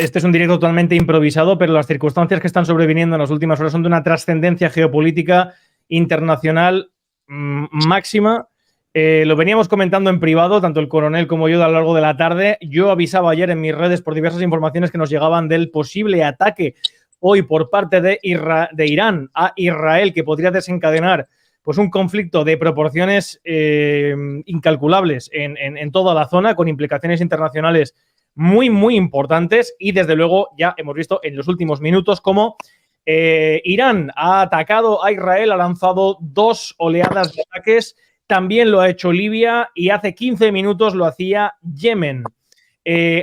este es un directo totalmente improvisado, pero las circunstancias que están sobreviniendo en las últimas horas son de una trascendencia geopolítica internacional máxima. Lo veníamos comentando en privado, tanto el coronel como yo, a lo largo de la tarde. Yo avisaba ayer en mis redes por diversas informaciones que nos llegaban del posible ataque hoy por parte de Irán a Israel, que podría desencadenar pues un conflicto de proporciones incalculables en toda la zona, con implicaciones internacionales muy, muy importantes. Y desde luego ya hemos visto en los últimos minutos cómo Irán ha atacado a Israel, ha lanzado 2 oleadas de ataques. También lo ha hecho Libia y hace 15 minutos lo hacía Yemen.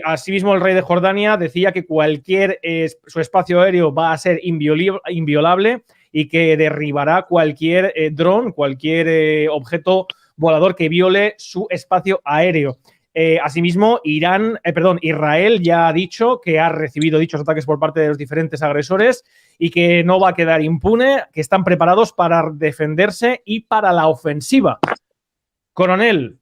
Asimismo, el rey de Jordania decía que su espacio aéreo va a ser inviolable y que derribará cualquier dron, cualquier objeto volador que viole su espacio aéreo. Asimismo, Israel ya ha dicho que ha recibido dichos ataques por parte de los diferentes agresores y que no va a quedar impune, que están preparados para defenderse y para la ofensiva. Coronel,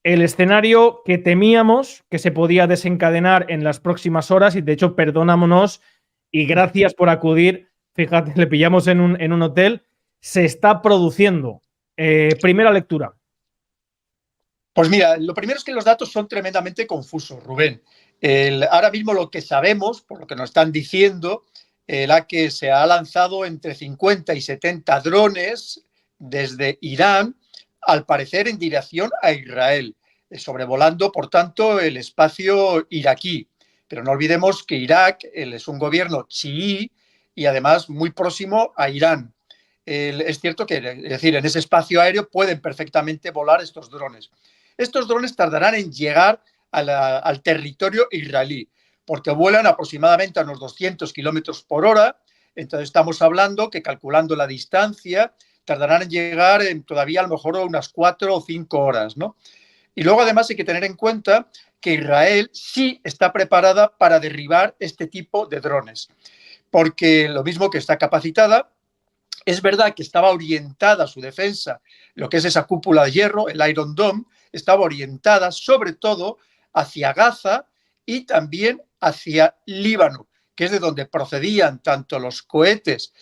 el escenario que temíamos que se podía desencadenar en las próximas horas, y de hecho, perdonámonos y gracias por acudir, fíjate, le pillamos en un hotel, se está produciendo. Primera lectura. Pues mira, lo primero es que los datos son tremendamente confusos, Rubén. Ahora mismo lo que sabemos, por lo que nos están diciendo, era que se ha lanzado entre 50 y 70 drones desde Irán, al parecer en dirección a Israel, sobrevolando, por tanto, el espacio iraquí. Pero no olvidemos que Irak es un gobierno chií y además muy próximo a Irán. Es cierto que, es decir, en ese espacio aéreo pueden perfectamente volar estos drones. Estos drones tardarán en llegar al territorio israelí, porque vuelan aproximadamente a unos 200 kilómetros por hora. Entonces estamos hablando que, calculando la distancia, tardarán en llegar todavía a lo mejor unas 4 o 5 horas, ¿no? Y luego además hay que tener en cuenta que Israel sí está preparada para derribar este tipo de drones, porque lo mismo que está capacitada, es verdad que estaba orientada su defensa, lo que es esa cúpula de hierro, el Iron Dome, estaba orientada sobre todo hacia Gaza y también hacia Líbano, que es de donde procedían tanto los cohetes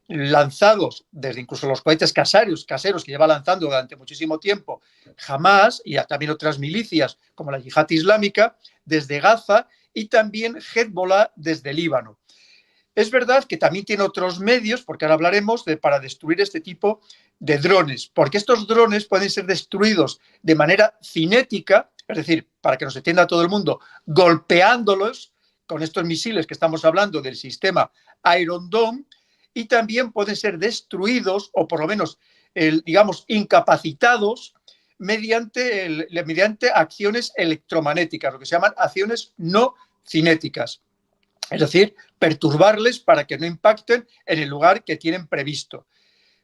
lanzados, desde incluso los cohetes caseros que lleva lanzando durante muchísimo tiempo Hamas y también otras milicias como la Yihad Islámica desde Gaza y también Hezbollah desde Líbano. Es verdad que también tiene otros medios, porque ahora hablaremos para destruir este tipo de drones, porque estos drones pueden ser destruidos de manera cinética, es decir, para que nos entienda todo el mundo, golpeándolos con estos misiles que estamos hablando del sistema Iron Dome, y también pueden ser destruidos, o por lo menos, digamos, incapacitados mediante acciones electromagnéticas, lo que se llaman acciones no cinéticas. Es decir, perturbarles para que no impacten en el lugar que tienen previsto.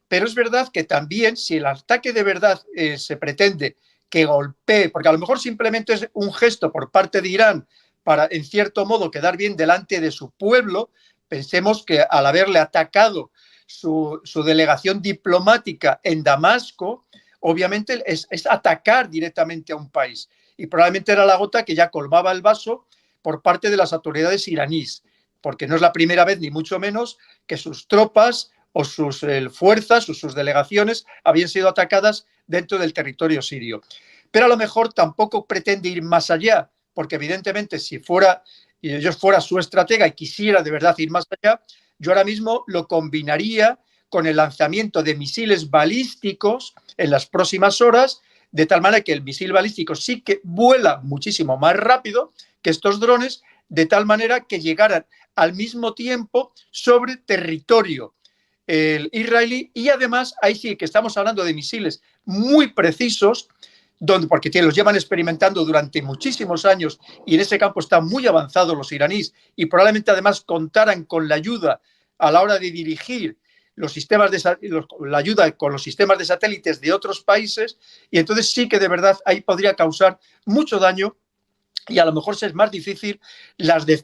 Pero es verdad que también, si el ataque de verdad se pretende que golpee, porque a lo mejor simplemente es un gesto por parte de Irán para, en cierto modo, quedar bien delante de su pueblo, pensemos que al haberle atacado su delegación diplomática en Damasco, obviamente es atacar directamente a un país. Y probablemente era la gota que ya colmaba el vaso por parte de las autoridades iraníes, porque no es la primera vez, ni mucho menos, que sus tropas o sus fuerzas o sus delegaciones habían sido atacadas dentro del territorio sirio. Pero a lo mejor tampoco pretende ir más allá, porque evidentemente si yo fuera su estratega y quisiera de verdad ir más allá, yo ahora mismo lo combinaría con el lanzamiento de misiles balísticos en las próximas horas, de tal manera que el misil balístico sí que vuela muchísimo más rápido que estos drones, de tal manera que llegaran al mismo tiempo sobre territorio israelí, y además ahí sí que estamos hablando de misiles muy precisos, porque los llevan experimentando durante muchísimos años y en ese campo están muy avanzados los iraníes y probablemente además contaran con la ayuda a la hora de dirigir la ayuda con los sistemas de satélites de otros países, y entonces sí que de verdad ahí podría causar mucho daño. Y a lo mejor es más difícil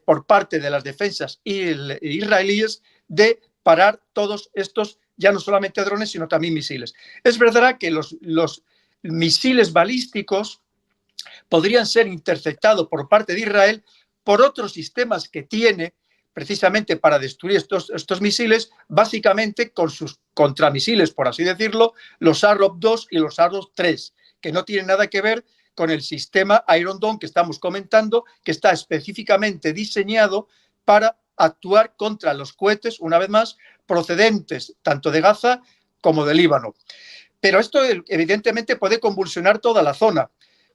por parte de las defensas israelíes de parar todos estos, ya no solamente drones, sino también misiles. Es verdad que los misiles balísticos podrían ser interceptados por parte de Israel por otros sistemas que tiene precisamente para destruir estos misiles, básicamente con sus contramisiles, por así decirlo, los Arrow 2 y los Arrow 3, que no tienen nada que ver con el sistema Iron Dome que estamos comentando, que está específicamente diseñado para actuar contra los cohetes, una vez más, procedentes tanto de Gaza como de Líbano. Pero esto evidentemente puede convulsionar toda la zona,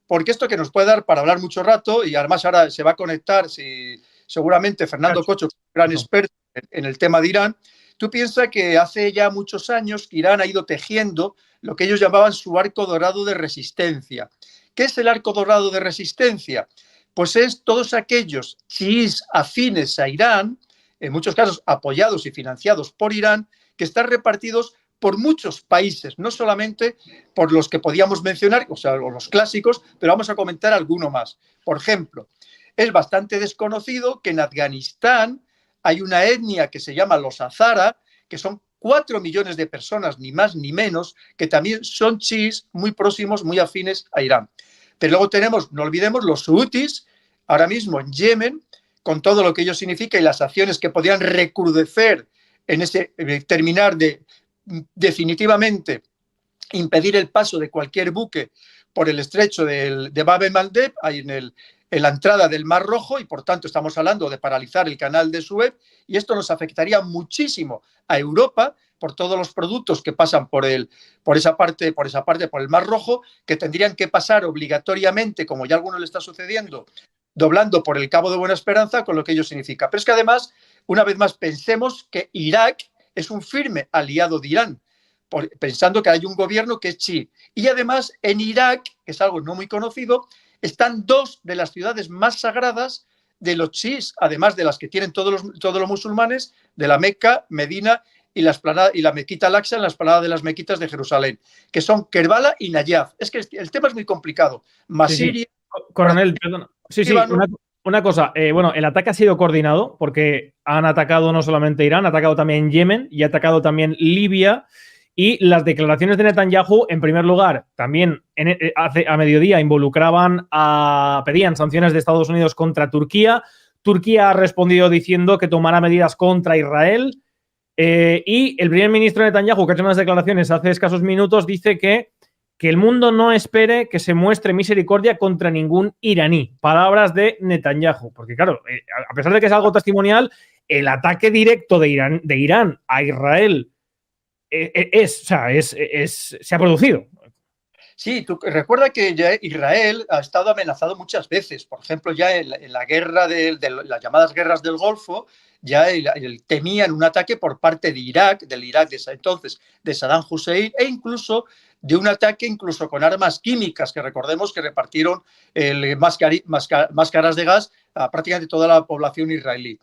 porque esto que nos puede dar para hablar mucho rato, y además ahora se va a conectar seguramente Fernando Cocho, gran experto en el tema de Irán. Tú piensas que hace ya muchos años Irán ha ido tejiendo lo que ellos llamaban su arco dorado de resistencia. ¿Qué es el arco dorado de resistencia? Pues es todos aquellos chiíes afines a Irán, en muchos casos apoyados y financiados por Irán, que están repartidos por muchos países, no solamente por los que podíamos mencionar, o sea, los clásicos, pero vamos a comentar alguno más. Por ejemplo, es bastante desconocido que en Afganistán hay una etnia que se llama los Hazara, que son 4 millones de personas, ni más ni menos, que también son chiíes muy próximos, muy afines a Irán. Pero luego tenemos, no olvidemos, los hutis, ahora mismo en Yemen, con todo lo que ello significa y las acciones que podrían recrudecer en ese terminar de definitivamente impedir el paso de cualquier buque por el estrecho de Bab el-Mandeb, ahí en la entrada del Mar Rojo, y por tanto estamos hablando de paralizar el canal de Suez, y esto nos afectaría muchísimo a Europa por todos los productos que pasan por esa parte, por el Mar Rojo, que tendrían que pasar obligatoriamente, como ya a algunos le está sucediendo, doblando por el Cabo de Buena Esperanza, con lo que ello significa. Pero es que además, una vez más, pensemos que Irak es un firme aliado de Irán, pensando que hay un gobierno que es chií. Y además, en Irak, que es algo no muy conocido, están 2 de las ciudades más sagradas de los chiíes, además de las que tienen todos los musulmanes, de la Meca, Medina y la Mequita Al-Aqsa, en la esplanada de las Mequitas de Jerusalén, que son Kerbala y Nayaf. Es que el tema es muy complicado. Siria, Coronel, perdón. Sí, una cosa. Bueno, el ataque ha sido coordinado porque han atacado no solamente Irán, han atacado también Yemen y ha atacado también Libia. Y las declaraciones de Netanyahu, en primer lugar, también a mediodía pedían sanciones de Estados Unidos contra Turquía. Turquía ha respondido diciendo que tomará medidas contra Israel. Y el primer ministro Netanyahu, que ha hecho unas declaraciones hace escasos minutos, dice que el mundo no espere que se muestre misericordia contra ningún iraní. Palabras de Netanyahu. Porque, claro, a pesar de que es algo testimonial, el ataque directo de Irán a Israel se ha producido. Sí, tú recuerda que ya Israel ha estado amenazado muchas veces. Por ejemplo, ya en la guerra de las llamadas guerras del Golfo, ya temían un ataque por parte de Irak, del Irak de ese entonces, de Saddam Hussein, e incluso de un ataque incluso con armas químicas, que recordemos que repartieron máscaras de gas a prácticamente toda la población israelí.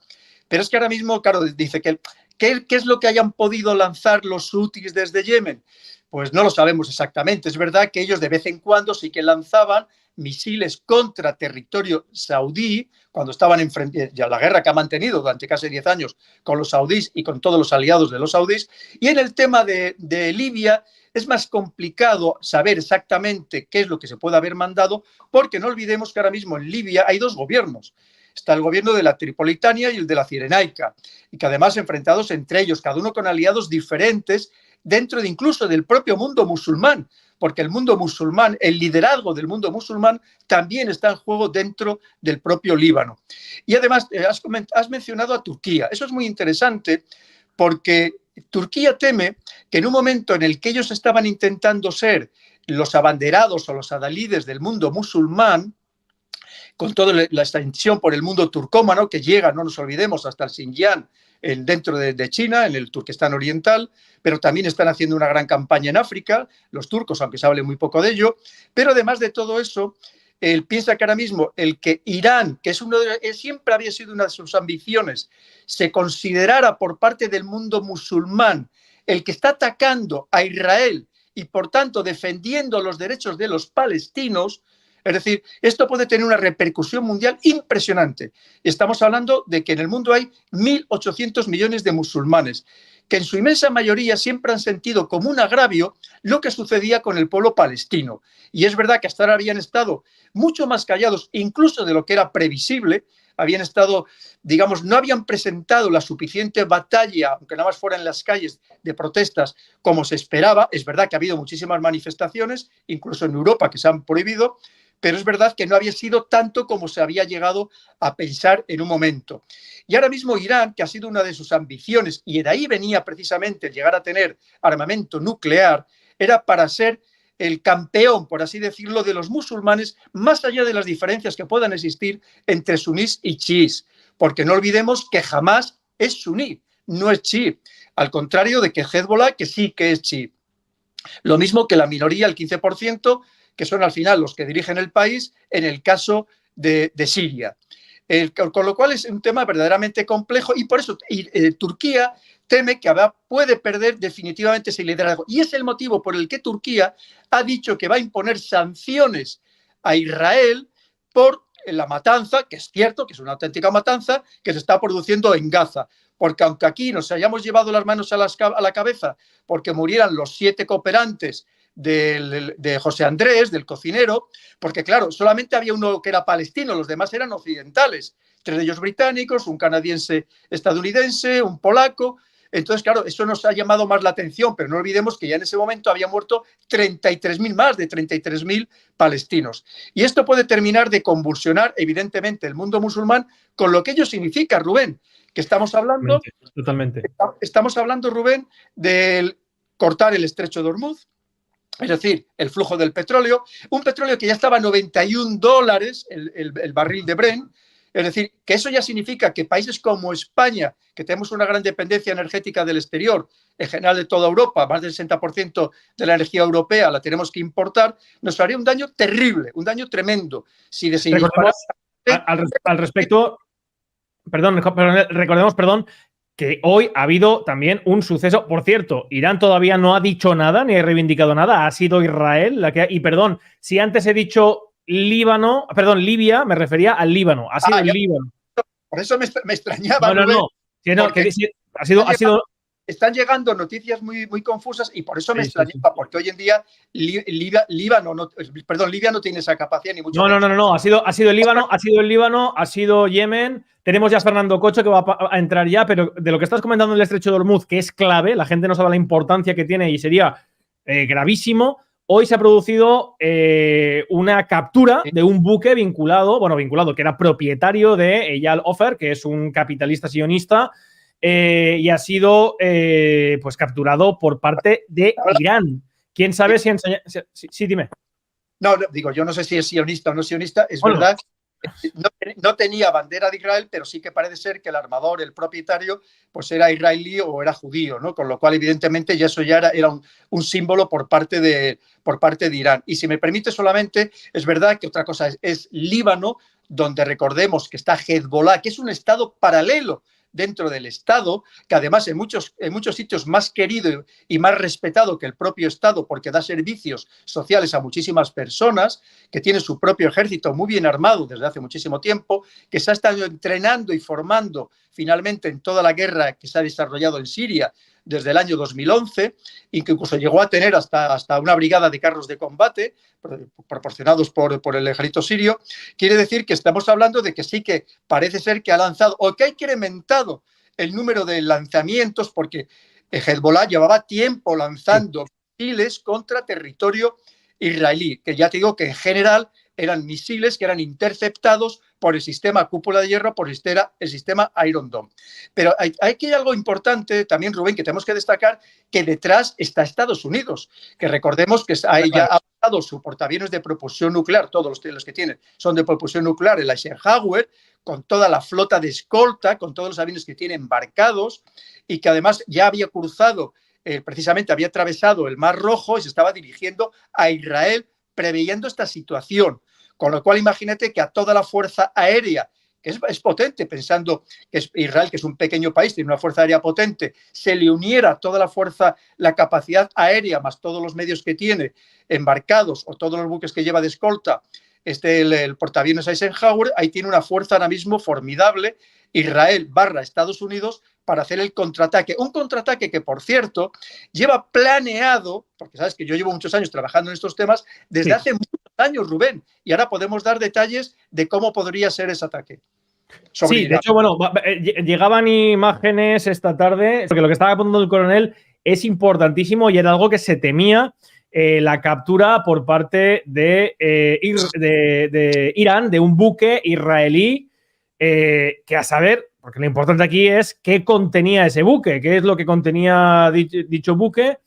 Pero es que ahora mismo, claro, dice que ¿qué es lo que hayan podido lanzar los hutis desde Yemen? Pues no lo sabemos exactamente. Es verdad que ellos de vez en cuando sí que lanzaban misiles contra territorio saudí, cuando estaban ya la guerra que ha mantenido durante casi 10 años con los saudíes y con todos los aliados de los saudíes. Y en el tema de Libia es más complicado saber exactamente qué es lo que se puede haber mandado, porque no olvidemos que ahora mismo en Libia hay 2 gobiernos. Está el gobierno de la Tripolitania y el de la Cirenaica, y que además enfrentados entre ellos, cada uno con aliados diferentes dentro de incluso del propio mundo musulmán, porque el mundo musulmán, el liderazgo del mundo musulmán también está en juego dentro del propio Líbano. Y además has mencionado a Turquía. Eso es muy interesante porque Turquía teme que en un momento en el que ellos estaban intentando ser los abanderados o los adalides del mundo musulmán, con toda la extensión por el mundo turcómano que llega, no nos olvidemos, hasta el Xinjiang, dentro de China, en el Turquestán oriental, pero también están haciendo una gran campaña en África, los turcos, aunque se hable muy poco de ello. Pero además de todo eso, él piensa que ahora mismo el que Irán, que siempre había sido una de sus ambiciones, se considerara por parte del mundo musulmán el que está atacando a Israel y por tanto defendiendo los derechos de los palestinos. Es decir, esto puede tener una repercusión mundial impresionante. Estamos hablando de que en el mundo hay 1.800 millones de musulmanes, que en su inmensa mayoría siempre han sentido como un agravio lo que sucedía con el pueblo palestino. Y es verdad que hasta ahora habían estado mucho más callados, incluso de lo que era previsible, habían estado, digamos, no habían presentado la suficiente batalla, aunque nada más fuera en las calles de protestas, como se esperaba. Es verdad que ha habido muchísimas manifestaciones, incluso en Europa, que se han prohibido, pero es verdad que no había sido tanto como se había llegado a pensar en un momento. Y ahora mismo Irán, que ha sido una de sus ambiciones, y de ahí venía precisamente el llegar a tener armamento nuclear, era para ser el campeón, por así decirlo, de los musulmanes, más allá de las diferencias que puedan existir entre sunís y chiís. Porque no olvidemos que Hamás es suní, no es chií. Al contrario de que Hezbollah, que sí que es chií. Lo mismo que la minoría, el 15%, que son al final los que dirigen el país, en el caso de Siria. Con lo cual es un tema verdaderamente complejo y por eso Turquía teme que puede perder definitivamente ese liderazgo. Y es el motivo por el que Turquía ha dicho que va a imponer sanciones a Israel por la matanza, que es cierto, que es una auténtica matanza, que se está produciendo en Gaza. Porque aunque aquí nos hayamos llevado las manos a la cabeza porque murieran los 7 cooperantes de José Andrés, del cocinero, porque claro, solamente había uno que era palestino, los demás eran occidentales, 3 de ellos británicos, un canadiense estadounidense, un polaco. Entonces, claro, eso nos ha llamado más la atención, pero no olvidemos que ya en ese momento había muerto 33.000, más de 33.000 palestinos. Y esto puede terminar de convulsionar, evidentemente, el mundo musulmán con lo que ello significa, Rubén, que estamos hablando, totalmente. Estamos hablando, Rubén, de cortar el estrecho de Hormuz, es decir, el flujo del petróleo, un petróleo que ya estaba a $91 el barril de Brent. Es decir, que eso ya significa que países como España, que tenemos una gran dependencia energética del exterior, en general de toda Europa, más del 60% de la energía europea la tenemos que importar, nos haría un daño terrible, un daño tremendo. Si recordemos, al respecto, recordemos, que hoy ha habido también un suceso. Por cierto, Irán todavía no ha dicho nada ni ha reivindicado nada. Ha sido Israel la que y perdón, si antes he dicho Libia, me refería al Líbano. Ha sido el Líbano. Por eso me extrañaba. No. Sí, no, que ha sido. Están llegando noticias muy, muy confusas y por eso me extrañaba, porque hoy en día Libia no tiene esa capacidad ni mucho menos. No. Ha sido el Líbano, ha sido Yemen. Tenemos ya a Fernando Cocho que va a entrar ya, pero de lo que estás comentando en el estrecho de Hormuz, que es clave, la gente no sabe la importancia que tiene y sería gravísimo. Hoy se ha producido una captura de un buque vinculado, que era propietario de Eyal Ofer, que es un capitalista sionista, y ha sido pues capturado por parte de Irán. ¿Quién sabe si enseña? Sí, dime. No, digo, yo no sé si es sionista o no sionista, es verdad. No tenía bandera de Israel, pero sí que parece ser que el armador, el propietario, pues era israelí o era judío, ¿no? Con lo cual, evidentemente, ya eso ya era un símbolo por parte de Irán. Y si me permite solamente, es verdad que otra cosa es Líbano, donde recordemos que está Hezbollah, que es un estado paralelo dentro del Estado, que además en muchos sitios más querido y más respetado que el propio Estado, porque da servicios sociales a muchísimas personas, que tiene su propio ejército muy bien armado desde hace muchísimo tiempo, que se ha estado entrenando y formando finalmente en toda la guerra que se ha desarrollado en Siria desde el año 2011 y que incluso llegó a tener hasta una brigada de carros de combate proporcionados por el ejército sirio. Quiere decir que estamos hablando de que sí que parece ser que ha lanzado o que ha incrementado el número de lanzamientos porque Hezbollah llevaba tiempo lanzando misiles contra territorio israelí, que ya te digo que en general eran misiles que eran interceptados por el sistema cúpula de hierro, por el sistema Iron Dome. Pero aquí hay algo importante también, Rubén, que tenemos que destacar, que detrás está Estados Unidos, que recordemos que ya ha dado su portaaviones de propulsión nuclear, todos los que tienen son de propulsión nuclear, el Eisenhower, con toda la flota de escolta, con todos los aviones que tiene embarcados y que además ya había cruzado, precisamente había atravesado el Mar Rojo y se estaba dirigiendo a Israel preveyendo esta situación. Con lo cual, imagínate que a toda la fuerza aérea, que es potente, pensando que es Israel, que es un pequeño país, tiene una fuerza aérea potente, se le uniera toda la fuerza, la capacidad aérea, más todos los medios que tiene embarcados o todos los buques que lleva de escolta, el portaaviones Eisenhower, ahí tiene una fuerza ahora mismo formidable, Israel / Estados Unidos, para hacer el contraataque. Un contraataque que, por cierto, lleva planeado, porque sabes que yo llevo muchos años trabajando en estos temas, desde hace muchos años, Rubén, y ahora podemos dar detalles de cómo podría ser ese ataque. Sí, de hecho, bueno, llegaban imágenes esta tarde, porque lo que estaba apuntando el coronel es importantísimo y era algo que se temía, la captura por parte de Irán de un buque israelí, que a saber, porque lo importante aquí es qué contenía ese buque, qué es lo que contenía dicho buque.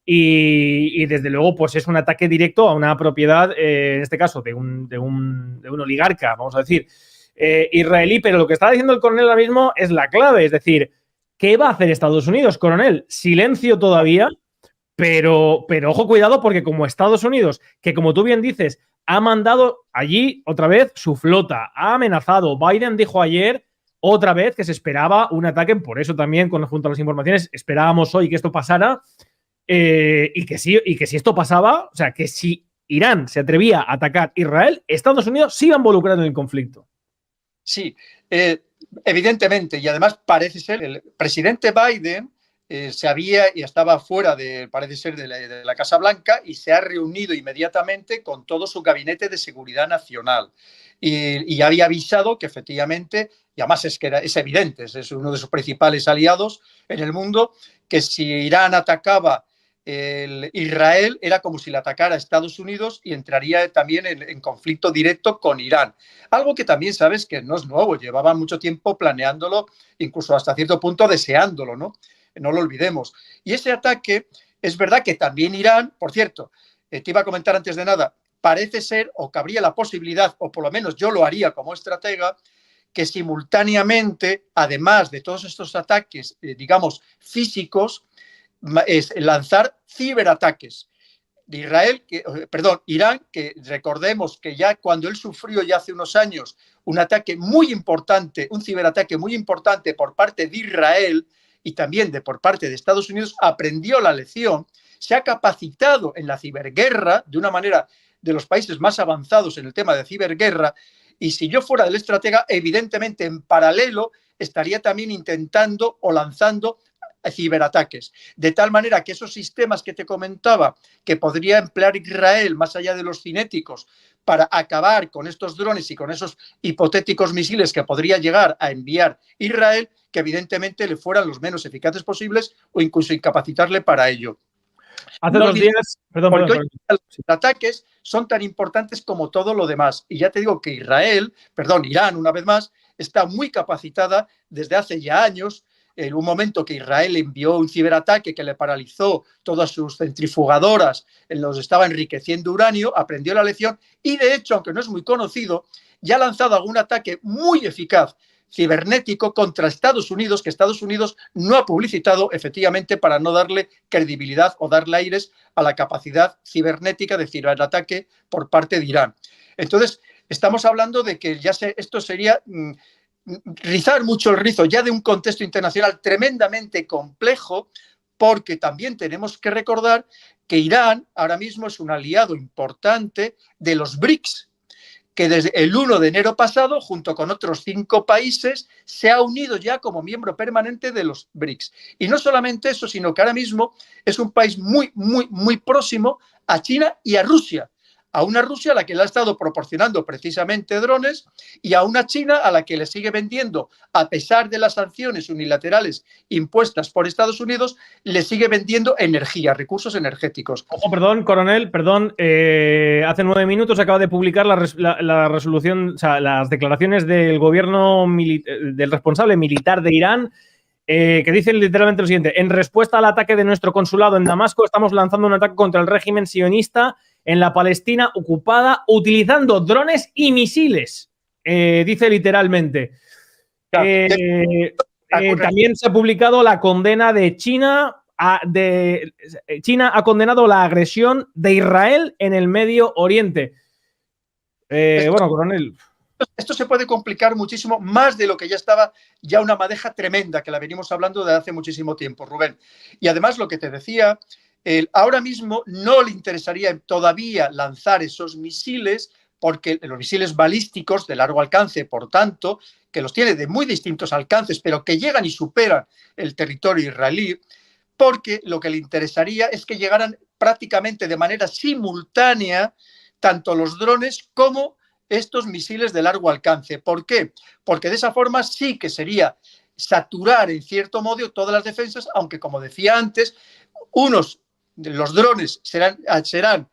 Y desde luego, pues es un ataque directo a una propiedad, en este caso, de un oligarca, vamos a decir, israelí. Pero lo que está diciendo el coronel ahora mismo es la clave. Es decir, ¿qué va a hacer Estados Unidos, coronel? Silencio todavía, pero ojo, cuidado, porque como Estados Unidos, que como tú bien dices, ha mandado allí otra vez su flota, ha amenazado. Biden dijo ayer otra vez que se esperaba un ataque, por eso también, junto a las informaciones, esperábamos hoy que esto pasara. Y que si esto pasaba, o sea, que si Irán se atrevía a atacar Israel, Estados Unidos se iba a involucrar en el conflicto. Sí, evidentemente, y además parece ser el presidente Biden se había y estaba fuera parece ser, de la Casa Blanca, y se ha reunido inmediatamente con todo su gabinete de seguridad nacional. Y había avisado que efectivamente, y además es evidente, es uno de sus principales aliados en el mundo, que si Irán atacaba Israel era como si le atacara a Estados Unidos y entraría también en conflicto directo con Irán. Algo que también sabes que no es nuevo, llevaban mucho tiempo planeándolo, incluso hasta cierto punto deseándolo, ¿no? No lo olvidemos. Y ese ataque, es verdad que también Irán, por cierto, te iba a comentar antes de nada, parece ser, o cabría la posibilidad, o por lo menos yo lo haría como estratega, que simultáneamente, además de todos estos ataques, digamos, físicos, es lanzar ciberataques de Irán, que recordemos que ya cuando él sufrió ya hace unos años un ataque muy importante, un ciberataque muy importante por parte de Israel y también por parte de Estados Unidos, aprendió la lección, se ha capacitado en la ciberguerra de una manera de los países más avanzados en el tema de ciberguerra. Y si yo fuera el estratega, evidentemente en paralelo estaría también intentando o lanzando ciberataques, de tal manera que esos sistemas que te comentaba que podría emplear Israel más allá de los cinéticos para acabar con estos drones y con esos hipotéticos misiles que podría llegar a enviar Israel, que evidentemente le fueran los menos eficaces posibles o incluso incapacitarle para ello. Hace no 2 días, porque hoy los ataques son tan importantes como todo lo demás. Y ya te digo que Irán, una vez más, está muy capacitada desde hace ya años. En un momento que Israel envió un ciberataque que le paralizó todas sus centrifugadoras, los estaba enriqueciendo uranio, aprendió la lección y, de hecho, aunque no es muy conocido, ya ha lanzado algún ataque muy eficaz cibernético contra Estados Unidos, que Estados Unidos no ha publicitado efectivamente para no darle credibilidad o darle aires a la capacidad cibernética de ciberataque por parte de Irán. Entonces, estamos hablando de que esto sería rizar mucho el rizo ya de un contexto internacional tremendamente complejo, porque también tenemos que recordar que Irán ahora mismo es un aliado importante de los BRICS, que desde el 1 de enero pasado, junto con otros 5 países, se ha unido ya como miembro permanente de los BRICS. Y no solamente eso, sino que ahora mismo es un país muy, muy, muy próximo a China y a Rusia. A una Rusia a la que le ha estado proporcionando precisamente drones y a una China a la que le sigue vendiendo, a pesar de las sanciones unilaterales impuestas por Estados Unidos, le sigue vendiendo energía, recursos energéticos. Ojo, perdón, coronel, perdón. Hace 9 minutos acaba de publicar la resolución, o sea, las declaraciones del gobierno del responsable militar de Irán, que dicen literalmente lo siguiente: en respuesta al ataque de nuestro consulado en Damasco, estamos lanzando un ataque contra el régimen sionista en la Palestina ocupada utilizando drones y misiles. Dice literalmente. También se ha publicado la condena de China. China ha condenado la agresión de Israel en el Medio Oriente. Bueno, coronel. Esto se puede complicar muchísimo más de lo que ya estaba, ya una madeja tremenda que la venimos hablando de hace muchísimo tiempo, Rubén. Y además lo que te decía, ahora mismo no le interesaría todavía lanzar esos misiles, porque los misiles balísticos de largo alcance, por tanto, que los tiene de muy distintos alcances, pero que llegan y superan el territorio israelí, porque lo que le interesaría es que llegaran prácticamente de manera simultánea tanto los drones como estos misiles de largo alcance. ¿Por qué? Porque de esa forma sí que sería saturar en cierto modo todas las defensas, aunque como decía antes, unos de los drones serán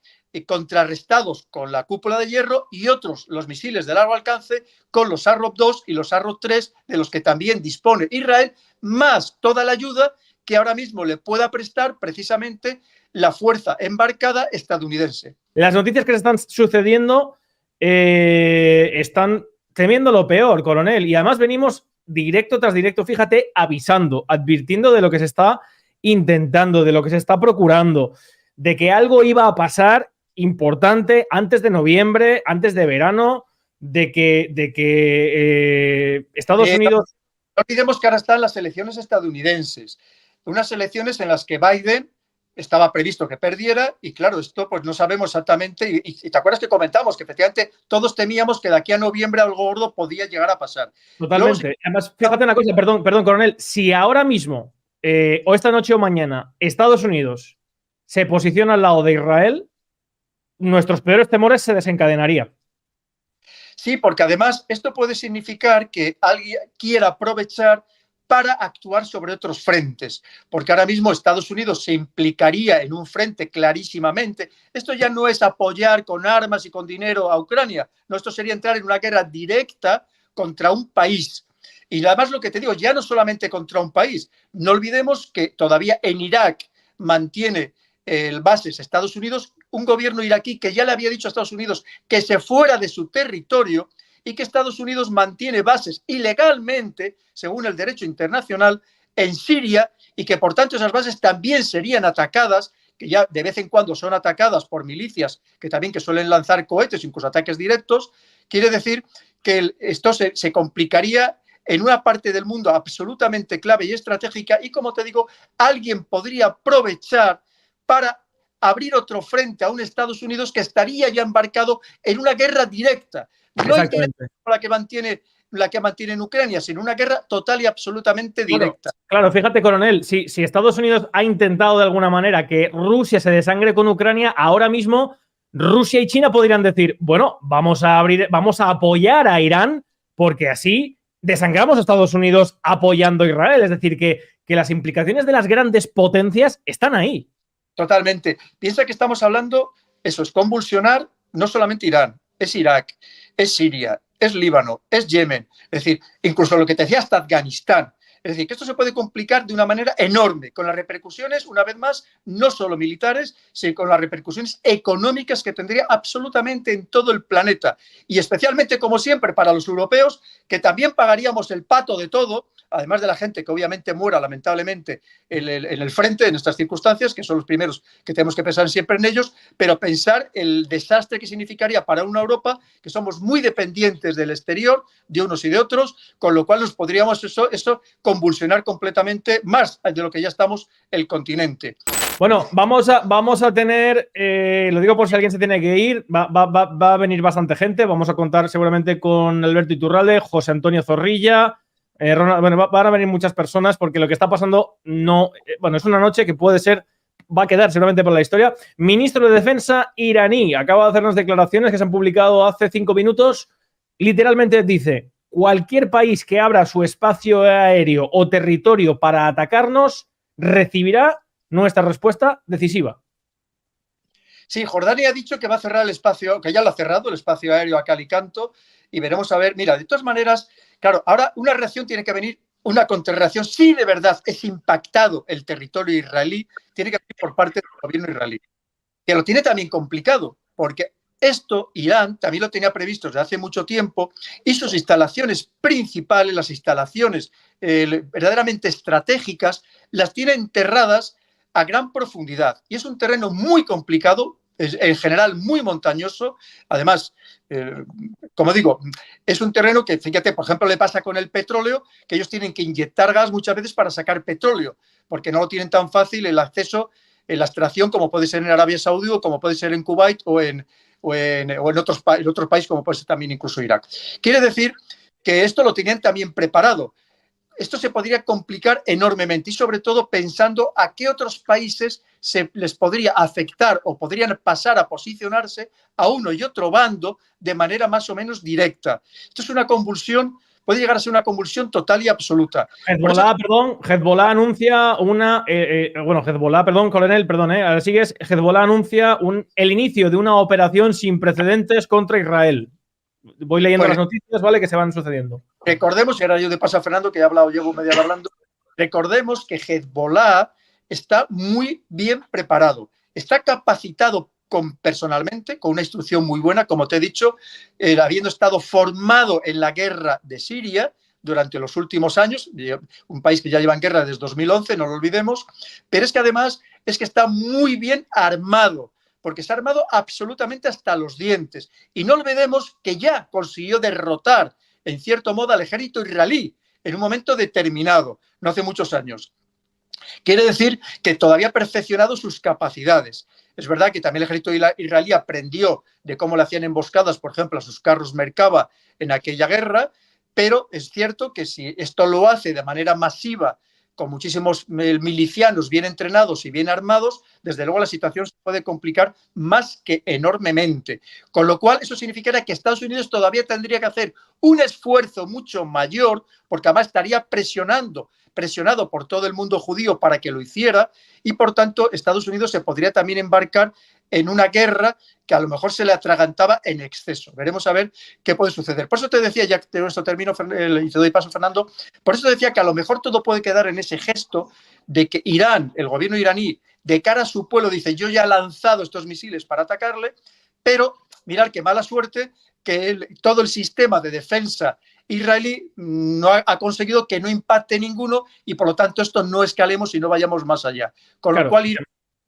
contrarrestados con la cúpula de hierro y otros, los misiles de largo alcance, con los Arrow 2 y los Arrow 3, de los que también dispone Israel, más toda la ayuda que ahora mismo le pueda prestar precisamente la fuerza embarcada estadounidense. Las noticias que se están sucediendo están temiendo lo peor, coronel, y además venimos directo tras directo, fíjate, avisando, advirtiendo de lo que se está intentando, de lo que se está procurando, de que algo iba a pasar importante antes de noviembre, antes de verano, de que Estados Unidos... No olvidemos que ahora están las elecciones estadounidenses, unas elecciones en las que Biden estaba previsto que perdiera y claro, esto pues no sabemos exactamente y te acuerdas que comentamos que efectivamente todos temíamos que de aquí a noviembre algo gordo podía llegar a pasar. Totalmente. Luego, además, fíjate una cosa, perdón, coronel, si ahora mismo o esta noche o mañana Estados Unidos se posiciona al lado de Israel, nuestros peores temores se desencadenarían. Sí, porque además esto puede significar que alguien quiera aprovechar para actuar sobre otros frentes, porque ahora mismo Estados Unidos se implicaría en un frente clarísimamente. Esto ya no es apoyar con armas y con dinero a Ucrania, no, esto sería entrar en una guerra directa contra un país. Y además lo que te digo, ya no solamente contra un país, no olvidemos que todavía en Irak mantiene bases Estados Unidos, un gobierno iraquí que ya le había dicho a Estados Unidos que se fuera de su territorio y que Estados Unidos mantiene bases ilegalmente, según el derecho internacional, en Siria y que por tanto esas bases también serían atacadas, que ya de vez en cuando son atacadas por milicias que también que suelen lanzar cohetes, incluso ataques directos. Quiere decir que esto se complicaría en una parte del mundo absolutamente clave y estratégica y, como te digo, alguien podría aprovechar para abrir otro frente a un Estados Unidos que estaría ya embarcado en una guerra directa. No la que mantiene en Ucrania, sino una guerra total y absolutamente directa. Claro, fíjate, coronel, si Estados Unidos ha intentado de alguna manera que Rusia se desangre con Ucrania, ahora mismo Rusia y China podrían decir, bueno, vamos a apoyar a Irán porque así desangramos a Estados Unidos apoyando a Israel. Es decir, que las implicaciones de las grandes potencias están ahí. Totalmente. Piensa que estamos hablando, eso es convulsionar no solamente Irán, es Irak, es Siria, es Líbano, es Yemen, es decir, incluso lo que te decía hasta Afganistán. Es decir, que esto se puede complicar de una manera enorme, con las repercusiones, una vez más, no solo militares, sino con las repercusiones económicas que tendría absolutamente en todo el planeta. Y especialmente, como siempre, para los europeos, que también pagaríamos el pato de todo, además de la gente que obviamente muera lamentablemente en el frente en estas circunstancias, que son los primeros que tenemos que pensar siempre en ellos, pero pensar el desastre que significaría para una Europa que somos muy dependientes del exterior, de unos y de otros, con lo cual nos podríamos eso convulsionar completamente más de lo que ya estamos el continente. Bueno, vamos a tener, lo digo por si alguien se tiene que ir, va a venir bastante gente, vamos a contar seguramente con Alberto Iturralde, José Antonio Zorrilla, Ronald, bueno, van a venir muchas personas porque lo que está pasando es una noche que va a quedar seguramente por la historia. Ministro de Defensa iraní acaba de hacernos declaraciones que se han publicado hace 5 minutos, literalmente dice: cualquier país que abra su espacio aéreo o territorio para atacarnos recibirá nuestra respuesta decisiva. Sí, Jordania ha dicho que va a cerrar el espacio, que ya lo ha cerrado, el espacio aéreo a cal y canto, y veremos a ver. Mira, de todas maneras, claro, ahora una reacción tiene que venir, una contrarreacción. Si de verdad es impactado el territorio israelí, tiene que venir por parte del gobierno israelí, que lo tiene también complicado, porque esto Irán también lo tenía previsto desde hace mucho tiempo y sus instalaciones principales, las instalaciones verdaderamente estratégicas, las tiene enterradas a gran profundidad. Y es un terreno muy complicado, en general muy montañoso. Además, como digo, es un terreno que, fíjate, por ejemplo, le pasa con el petróleo, que ellos tienen que inyectar gas muchas veces para sacar petróleo, porque no lo tienen tan fácil el acceso, la extracción, como puede ser en Arabia Saudí o como puede ser en Kuwait o en otros países, como puede ser también incluso Irak. Quiere decir que esto lo tenían también preparado. esto se podría complicar enormemente y sobre todo pensando a qué otros países se les podría afectar o podrían pasar a posicionarse a uno y otro bando de manera más o menos directa. Esto es una convulsión, puede llegar a ser una convulsión total y absoluta. Hezbollah anuncia una. Hezbollah, perdón, coronel, perdón, ahora sigues. Hezbollah anuncia el inicio de una operación sin precedentes contra Israel. Voy leyendo las noticias, ¿vale? Que se van sucediendo. Recordemos, y ahora yo de paso a Fernando, que he hablado, llevo media hora hablando, recordemos que Hezbollah está muy bien preparado, está capacitado personalmente, con una instrucción muy buena, como te he dicho, habiendo estado formado en la guerra de Siria durante los últimos años, un país que ya lleva en guerra desde 2011, no lo olvidemos, pero es que además es que está muy bien armado, porque se ha armado absolutamente hasta los dientes. Y no olvidemos que ya consiguió derrotar, en cierto modo, al ejército israelí en un momento determinado, no hace muchos años. Quiere decir que todavía ha perfeccionado sus capacidades. Es verdad que también el ejército israelí aprendió de cómo le hacían emboscadas, por ejemplo, a sus carros Merkava en aquella guerra, pero es cierto que si esto lo hace de manera masiva, con muchísimos milicianos bien entrenados y bien armados, desde luego la situación se puede complicar más que enormemente. Con lo cual, eso significaría que Estados Unidos todavía tendría que hacer un esfuerzo mucho mayor, porque además estaría presionado por todo el mundo judío para que lo hiciera, y por tanto Estados Unidos se podría también embarcar en una guerra que a lo mejor se le atragantaba en exceso. Veremos a ver qué puede suceder. Por eso te decía, ya que esto termino y te doy paso, Fernando, por eso te decía que a lo mejor todo puede quedar en ese gesto de que Irán, el gobierno iraní, de cara a su pueblo, dice: yo ya he lanzado estos misiles para atacarle, pero mirad qué mala suerte que todo el sistema de defensa israelí no ha conseguido que no impacte ninguno y por lo tanto esto no escalemos y no vayamos más allá. Con lo cual Irán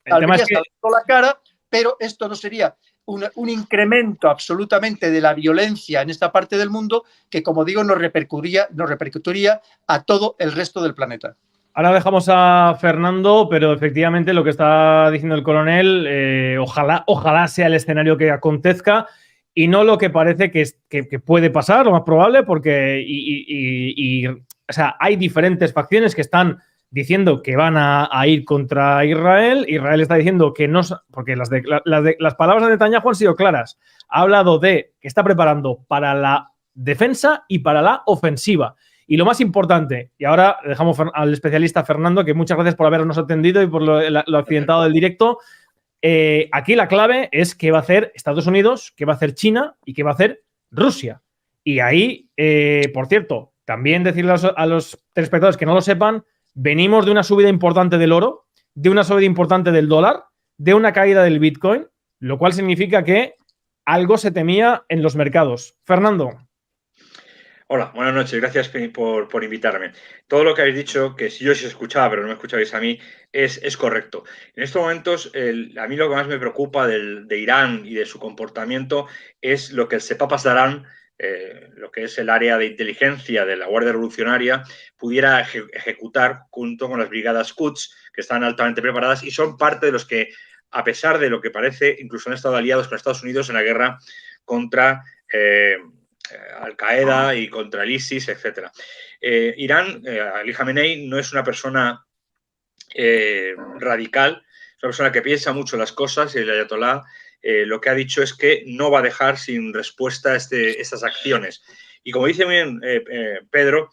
saldría saltando la cara, pero esto no sería un incremento absolutamente de la violencia en esta parte del mundo que, como digo, nos repercutiría a todo el resto del planeta. Ahora dejamos a Fernando, pero efectivamente lo que está diciendo el coronel, ojalá sea el escenario que acontezca y no lo que parece que puede pasar, lo más probable, porque o sea, hay diferentes facciones que están diciendo que van a ir contra Israel. Israel está diciendo que no, porque las palabras de Netanyahu han sido claras. Ha hablado de que está preparando para la defensa y para la ofensiva. Y lo más importante, y ahora dejamos al especialista Fernando, que muchas gracias por habernos atendido y por lo accidentado del directo. Aquí la clave es qué va a hacer Estados Unidos, qué va a hacer China y qué va a hacer Rusia. Y ahí, por cierto, también decirle a los telespectadores que no lo sepan, venimos de una subida importante del oro, de una subida importante del dólar, de una caída del Bitcoin, lo cual significa que algo se temía en los mercados. Fernando. Hola, buenas noches, gracias por invitarme. Todo lo que habéis dicho, que yo sí escuchaba, pero no me escuchabais a mí, es correcto. En estos momentos, a mí lo que más me preocupa de Irán y de su comportamiento es lo que el Sepah-Pasdaran, lo que es el área de inteligencia de la Guardia Revolucionaria, pudiera ejecutar junto con las brigadas Quds, que están altamente preparadas y son parte de los que, a pesar de lo que parece, incluso han estado aliados con Estados Unidos en la guerra contra Al-Qaeda y contra el ISIS, etc. Irán, Ali Khamenei, no es una persona radical, es una persona que piensa mucho las cosas y el ayatolá lo que ha dicho es que no va a dejar sin respuesta estas acciones. Y como dice muy bien Pedro,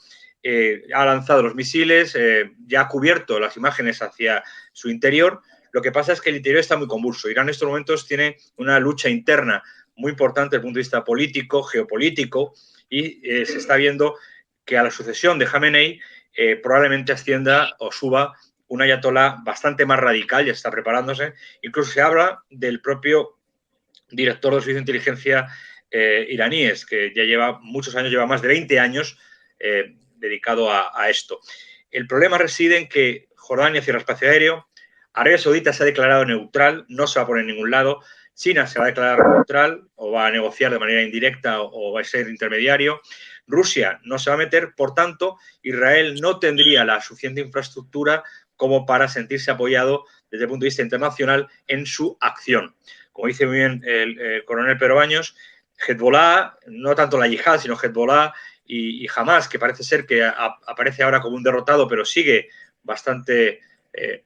ha lanzado los misiles, ya ha cubierto las imágenes hacia su interior. Lo que pasa es que el interior está muy convulso. Irán en estos momentos tiene una lucha interna muy importante desde el punto de vista político, geopolítico, y se está viendo que a la sucesión de Khamenei probablemente ascienda o suba un ayatolá bastante más radical, ya está preparándose. Incluso se habla del propio director de servicio de inteligencia iraníes, que ya lleva muchos años, lleva más de 20 años dedicado a esto. El problema reside en que Jordania cierra espacio aéreo, Arabia Saudita se ha declarado neutral, no se va a poner en ningún lado, China se va a declarar neutral o va a negociar de manera indirecta o va a ser intermediario. Rusia no se va a meter, por tanto, Israel no tendría la suficiente infraestructura como para sentirse apoyado desde el punto de vista internacional en su acción. Como dice muy bien el coronel Pedro Baños, Hezbollah, no tanto la yihad, sino Hezbollah y Hamás, que parece ser que aparece ahora como un derrotado, pero sigue bastante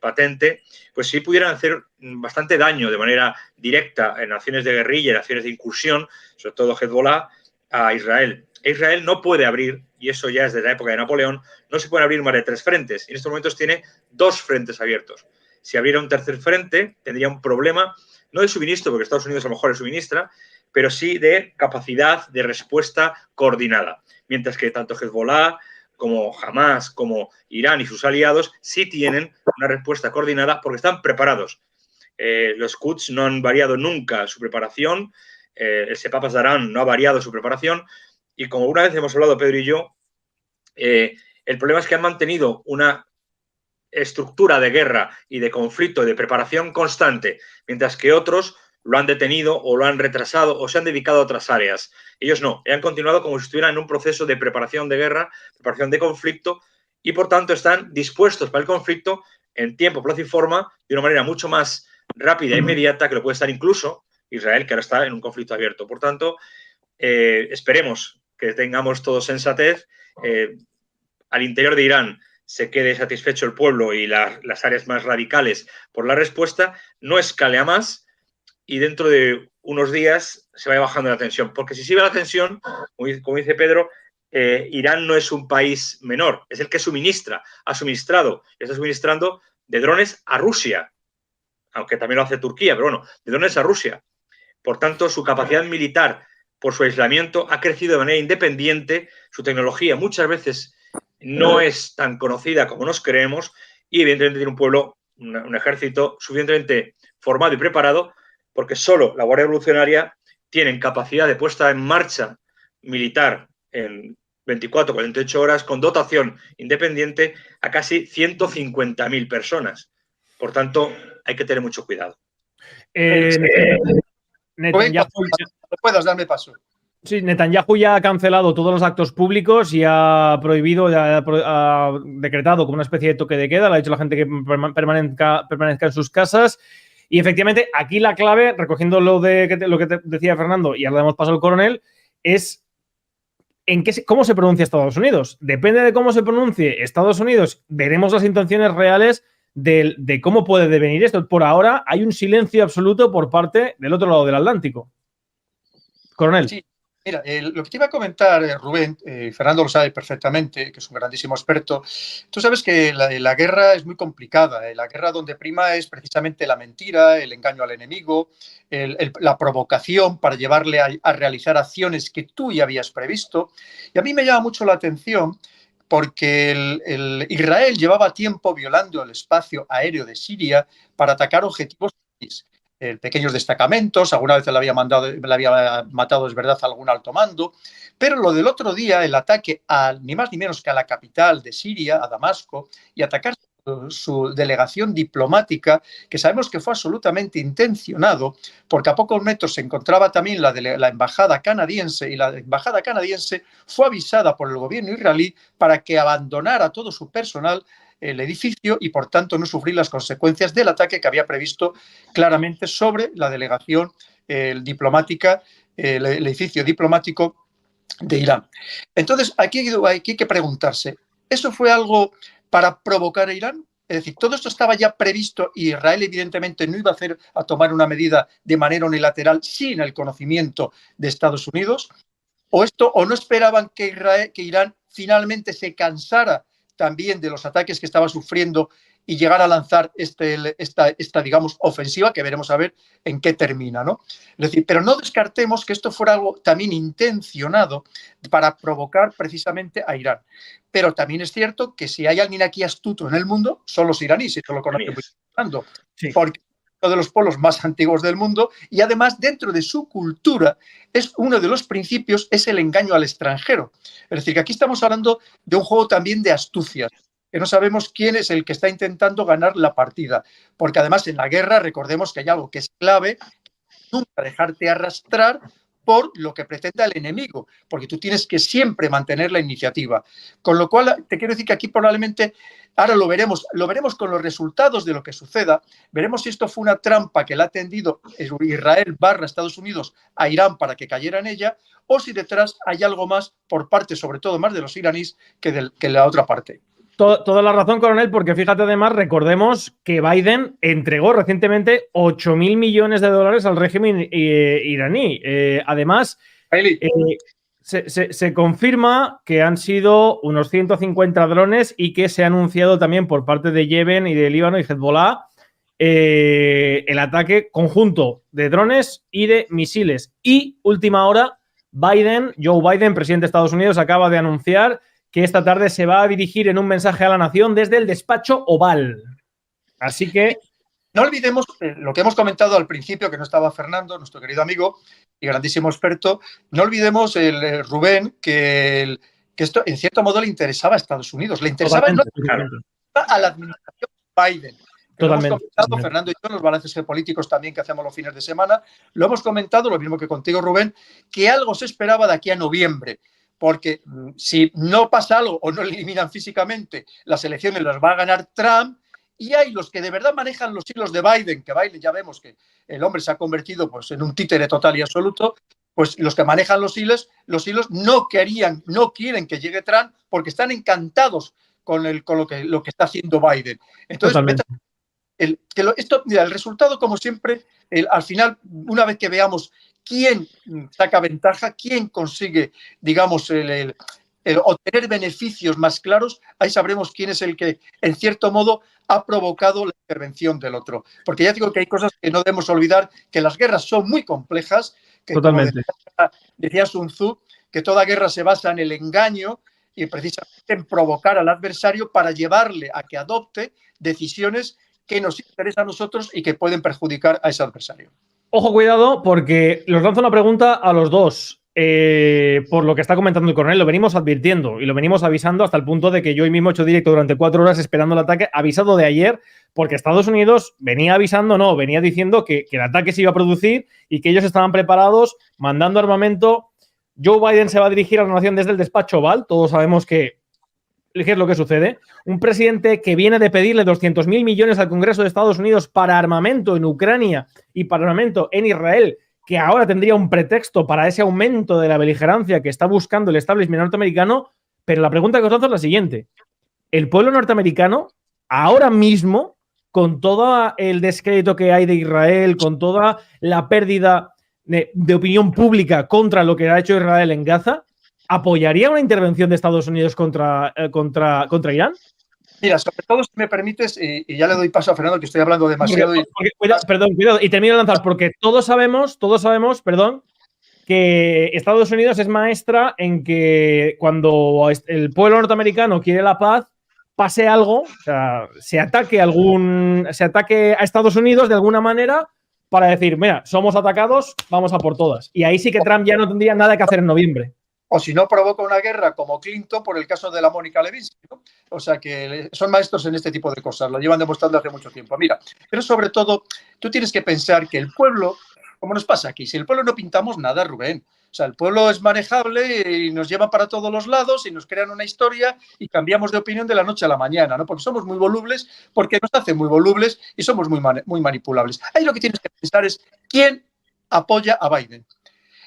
patente, pues sí pudieran hacer bastante daño de manera directa en acciones de guerrilla, en acciones de incursión, sobre todo Hezbollah, a Israel. Israel no puede abrir, y eso ya es de la época de Napoleón, no se pueden abrir más de 3 frentes. Y en estos momentos tiene 2 frentes abiertos. Si abriera un tercer frente, tendría un problema, no de suministro, porque Estados Unidos a lo mejor le suministra, pero sí de capacidad de respuesta coordinada. Mientras que tanto Hezbollah como Hamás, como Irán y sus aliados sí tienen una respuesta coordinada porque están preparados. Los Quds no han variado nunca su preparación, el Sepah Pasdaran no ha variado su preparación, y como una vez hemos hablado Pedro y yo, el problema es que han mantenido una estructura de guerra y de conflicto y de preparación constante, mientras que otros lo han detenido o lo han retrasado o se han dedicado a otras áreas. Ellos no, han continuado como si estuvieran en un proceso de preparación de guerra, preparación de conflicto, y por tanto están dispuestos para el conflicto en tiempo, plazo y forma de una manera mucho más rápida e inmediata que lo puede estar incluso Israel, que ahora está en un conflicto abierto. Por tanto, esperemos que tengamos todos sensatez. Al interior de Irán se quede satisfecho el pueblo y las áreas más radicales por la respuesta, no escale a más y dentro de unos días se vaya bajando la tensión. Porque si sigue la tensión, como dice Pedro, Irán no es un país menor, es el que ha suministrado y está suministrando de drones a Rusia, aunque también lo hace Turquía, pero bueno, de drones a Rusia. Por tanto, su capacidad militar, por su aislamiento, ha crecido de manera independiente, su tecnología muchas veces no es tan conocida como nos creemos y evidentemente tiene un pueblo, un ejército suficientemente formado y preparado porque solo la Guardia Revolucionaria tiene capacidad de puesta en marcha militar en 24, 48 horas con dotación independiente a casi 150.000 personas. Por tanto, hay que tener mucho cuidado. Netanyahu, puedas darme paso. Sí, Netanyahu ya ha cancelado todos los actos públicos y ha prohibido, ha decretado como una especie de toque de queda, le ha dicho a la gente que permanezca en sus casas. Y efectivamente, aquí la clave, recogiendo lo que te decía Fernando, y ahora le damos paso al coronel, es cómo se pronuncia Estados Unidos. Depende de cómo se pronuncie Estados Unidos, veremos las intenciones reales de cómo puede devenir esto. Por ahora hay un silencio absoluto por parte del otro lado del Atlántico. Coronel. Sí. Mira, lo que te iba a comentar, Rubén, Fernando lo sabe perfectamente, que es un grandísimo experto. Tú sabes que la guerra es muy complicada. La guerra donde prima es precisamente la mentira, el engaño al enemigo, la provocación para llevarle a realizar acciones que tú ya habías previsto. Y a mí me llama mucho la atención porque Israel llevaba tiempo violando el espacio aéreo de Siria para atacar objetivos pequeños destacamentos, alguna vez le había matado, es verdad, algún alto mando, pero lo del otro día, el ataque ni más ni menos que a la capital de Siria, a Damasco, y atacar su delegación diplomática, que sabemos que fue absolutamente intencionado, porque a pocos metros se encontraba también la embajada canadiense, y la embajada canadiense fue avisada por el gobierno israelí para que abandonara todo su personal el edificio y, por tanto, no sufrir las consecuencias del ataque que había previsto claramente sobre la delegación diplomática, el edificio diplomático de Irán. Entonces, aquí hay que preguntarse, ¿eso fue algo para provocar a Irán? Es decir, todo esto estaba ya previsto y Israel evidentemente no iba a tomar una medida de manera unilateral sin el conocimiento de Estados Unidos, o no esperaban que Irán finalmente se cansara también de los ataques que estaba sufriendo y llegar a lanzar esta digamos, ofensiva que veremos a ver en qué termina, ¿no? Es decir, pero no descartemos que esto fuera algo también intencionado para provocar precisamente a Irán. Pero también es cierto que si hay alguien aquí astuto en el mundo, son los iraníes, y eso lo conocemos muy bien, sí. Porque uno de los pueblos más antiguos del mundo y además dentro de su cultura es uno de los principios, es el engaño al extranjero. Es decir, que aquí estamos hablando de un juego también de astucias, que no sabemos quién es el que está intentando ganar la partida, porque además en la guerra recordemos que hay algo que es clave, nunca dejarte arrastrar por lo que pretenda el enemigo, porque tú tienes que siempre mantener la iniciativa. Con lo cual, te quiero decir que aquí probablemente, ahora lo veremos con los resultados de lo que suceda, veremos si esto fue una trampa que le ha tendido Israel / Estados Unidos a Irán para que cayera en ella, o si detrás hay algo más por parte, sobre todo más de los iraníes, que de la otra parte. Toda la razón, coronel, porque fíjate, además, recordemos que Biden entregó recientemente 8.000 millones de dólares al régimen iraní. Además, se confirma que han sido unos 150 drones y que se ha anunciado también por parte de Yemen y de Líbano y Hezbollah el ataque conjunto de drones y de misiles. Y, última hora, Joe Biden, presidente de Estados Unidos, acaba de anunciar que esta tarde se va a dirigir en un mensaje a la nación desde el despacho Oval. Así que... No olvidemos lo que hemos comentado al principio, que no estaba Fernando, nuestro querido amigo y grandísimo experto. No olvidemos, Rubén, que esto en cierto modo le interesaba a Estados Unidos. Le interesaba a la administración Biden. Lo hemos comentado, Fernando y yo, en los balances geopolíticos también que hacemos los fines de semana. Lo hemos comentado, lo mismo que contigo, Rubén, que algo se esperaba de aquí a noviembre. Porque si no pasa algo o no eliminan físicamente, las elecciones las va a ganar Trump, y hay los que de verdad manejan los hilos de Biden, que Biden ya vemos que el hombre se ha convertido pues, en un títere total y absoluto, pues los que manejan los hilos no quieren que llegue Trump porque están encantados con lo que está haciendo Biden. Entonces, el resultado, como siempre, al final, una vez que veamos quién saca ventaja, quién consigue, digamos, el obtener beneficios más claros, ahí sabremos quién es el que, en cierto modo, ha provocado la intervención del otro. Porque ya digo que hay cosas que no debemos olvidar, que las guerras son muy complejas, que totalmente. Como decía Sun Tzu, que toda guerra se basa en el engaño y precisamente en provocar al adversario para llevarle a que adopte decisiones que nos interesan a nosotros y que pueden perjudicar a ese adversario. Ojo, cuidado, porque los lanzo una pregunta a los dos. Por lo que está comentando el coronel, lo venimos advirtiendo y lo venimos avisando hasta el punto de que yo hoy mismo he hecho directo durante 4 horas esperando el ataque, avisado de ayer, porque Estados Unidos venía diciendo que el ataque se iba a producir y que ellos estaban preparados, mandando armamento. Joe Biden se va a dirigir a la nación desde el despacho Oval. Todos sabemos ¿qué es lo que sucede? Un presidente que viene de pedirle 200.000 millones al Congreso de Estados Unidos para armamento en Ucrania y para armamento en Israel, que ahora tendría un pretexto para ese aumento de la beligerancia que está buscando el establishment norteamericano. Pero la pregunta que os lanzo es la siguiente. El pueblo norteamericano, ahora mismo, con todo el descrédito que hay de Israel, con toda la pérdida de opinión pública contra lo que ha hecho Israel en Gaza, ¿apoyaría una intervención de Estados Unidos contra Irán? Mira, sobre todo, si me permites, y ya le doy paso a Fernando, que estoy hablando demasiado. Cuidado, y termino de lanzar, porque todos sabemos, que Estados Unidos es maestra en que cuando el pueblo norteamericano quiere la paz, pase algo, o sea, se ataque a Estados Unidos de alguna manera para decir, mira, somos atacados, vamos a por todas. Y ahí sí que Trump ya no tendría nada que hacer en noviembre. O si no, provoca una guerra como Clinton por el caso de la Mónica Lewinsky, ¿no? O sea que son maestros en este tipo de cosas, lo llevan demostrando hace mucho tiempo. Mira, pero sobre todo, tú tienes que pensar que el pueblo, como nos pasa aquí, si el pueblo no pintamos nada, Rubén. O sea, el pueblo es manejable y nos lleva para todos los lados y nos crean una historia y cambiamos de opinión de la noche a la mañana, ¿no? Porque somos muy volubles, porque nos hacen muy volubles y somos muy manipulables. Ahí lo que tienes que pensar es quién apoya a Biden.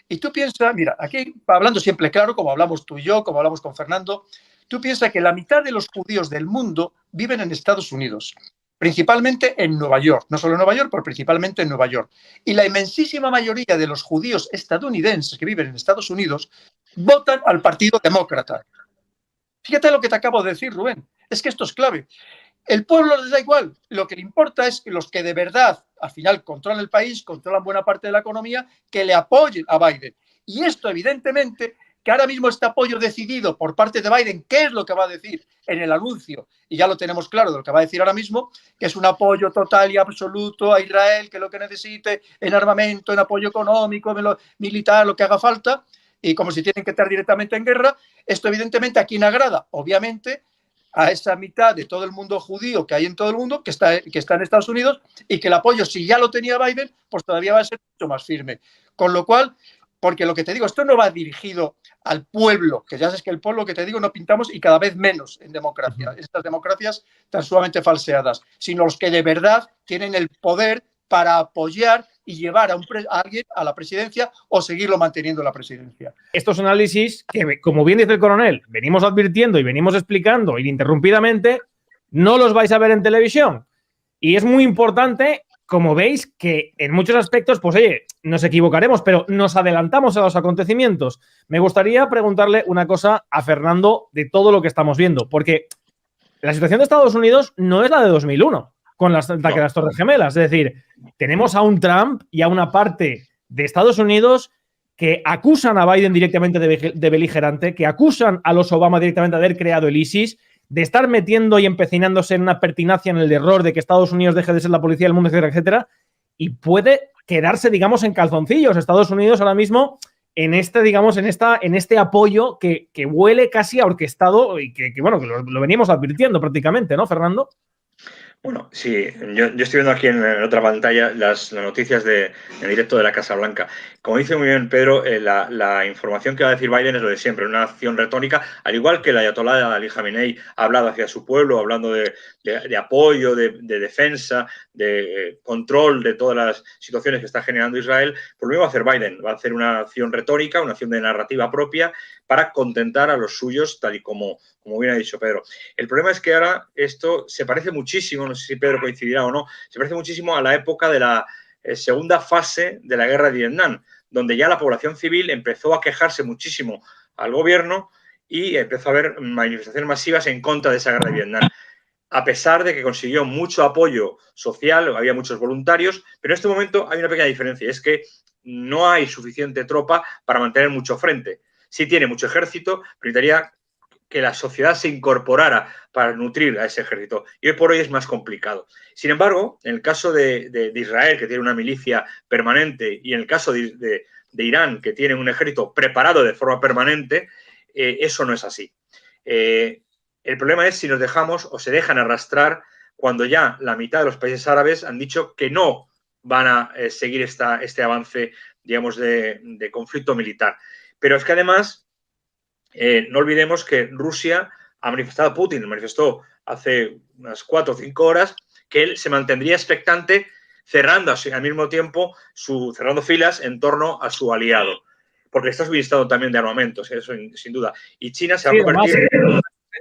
Y tú piensas, mira, aquí hablando siempre claro, como hablamos tú y yo, como hablamos con Fernando, tú piensas que la mitad de los judíos del mundo viven en Estados Unidos, principalmente en Nueva York, no solo en Nueva York, pero principalmente en Nueva York. Y la inmensísima mayoría de los judíos estadounidenses que viven en Estados Unidos votan al Partido Demócrata. Fíjate lo que te acabo de decir, Rubén, es que esto es clave. El pueblo les da igual, lo que le importa es que los que de verdad al final controlan el país, controlan buena parte de la economía, que le apoyen a Biden. Y esto evidentemente, que ahora mismo este apoyo decidido por parte de Biden, ¿qué es lo que va a decir en el anuncio? Y ya lo tenemos claro de lo que va a decir ahora mismo, que es un apoyo total y absoluto a Israel, que es lo que necesite en armamento, en apoyo económico, militar, lo que haga falta, y como si tienen que estar directamente en guerra. Esto evidentemente a quién agrada, obviamente a esa mitad de todo el mundo judío que hay en todo el mundo, que está en Estados Unidos, y que el apoyo, si ya lo tenía Biden, pues todavía va a ser mucho más firme. Con lo cual, Porque lo que te digo, esto no va dirigido al pueblo, que ya sabes que el pueblo que te digo no pintamos y cada vez menos en democracia, estas democracias tan sumamente falseadas, sino los que de verdad tienen el poder para apoyar y llevar a alguien a la presidencia o seguirlo manteniendo en la presidencia. Estos análisis que, como bien dice el coronel, venimos advirtiendo y venimos explicando ininterrumpidamente, no los vais a ver en televisión. Y es muy importante, como veis, que en muchos aspectos, pues oye, nos equivocaremos, pero nos adelantamos a los acontecimientos. Me gustaría preguntarle una cosa a Fernando de todo lo que estamos viendo, porque la situación de Estados Unidos no es la de 2001, con el ataque de las Torres Gemelas. Es decir, tenemos a un Trump y a una parte de Estados Unidos que acusan a Biden directamente de beligerante, que acusan a los Obama directamente de haber creado el ISIS, de estar metiendo y empecinándose en una pertinacia en el error de que Estados Unidos deje de ser la policía del mundo, etcétera, etcétera, y puede quedarse, digamos, en calzoncillos Estados Unidos ahora mismo en este, digamos, en este apoyo que huele casi a orquestado y que bueno, que lo venimos advirtiendo prácticamente, ¿no, Fernando? Bueno, sí, yo estoy viendo aquí en otra pantalla las noticias en directo de la Casa Blanca. Como dice muy bien Pedro, la información que va a decir Biden es lo de siempre, una acción retórica, al igual que el ayatolá Ali Khamenei ha hablado hacia su pueblo, hablando de apoyo, de defensa, de control de todas las situaciones que está generando Israel, pues lo mismo va a hacer Biden, va a hacer una acción retórica, una acción de narrativa propia para contentar a los suyos, tal y como bien ha dicho Pedro. El problema es que ahora esto se parece muchísimo, no sé si Pedro coincidirá o no, se parece muchísimo a la época de la segunda fase de la guerra de Vietnam, donde ya la población civil empezó a quejarse muchísimo al gobierno y empezó a haber manifestaciones masivas en contra de esa guerra de Vietnam. A pesar de que consiguió mucho apoyo social, había muchos voluntarios, pero en este momento hay una pequeña diferencia, es que no hay suficiente tropa para mantener mucho frente. Sí tiene mucho ejército, pero necesitaría que la sociedad se incorporara para nutrir a ese ejército. Y hoy por hoy es más complicado. Sin embargo, en el caso de Israel, que tiene una milicia permanente, y en el caso de Irán, que tiene un ejército preparado de forma permanente, eso no es así. El problema es si nos dejamos o se dejan arrastrar cuando ya la mitad de los países árabes han dicho que no van a seguir este avance, digamos, de conflicto militar. Pero es que además no olvidemos que Rusia ha manifestado, Putin manifestó hace unas 4 o 5 horas que él se mantendría expectante cerrando al mismo tiempo, cerrando filas en torno a su aliado, porque está suministrando también de armamentos, eso sin duda. Y China se va a convertir...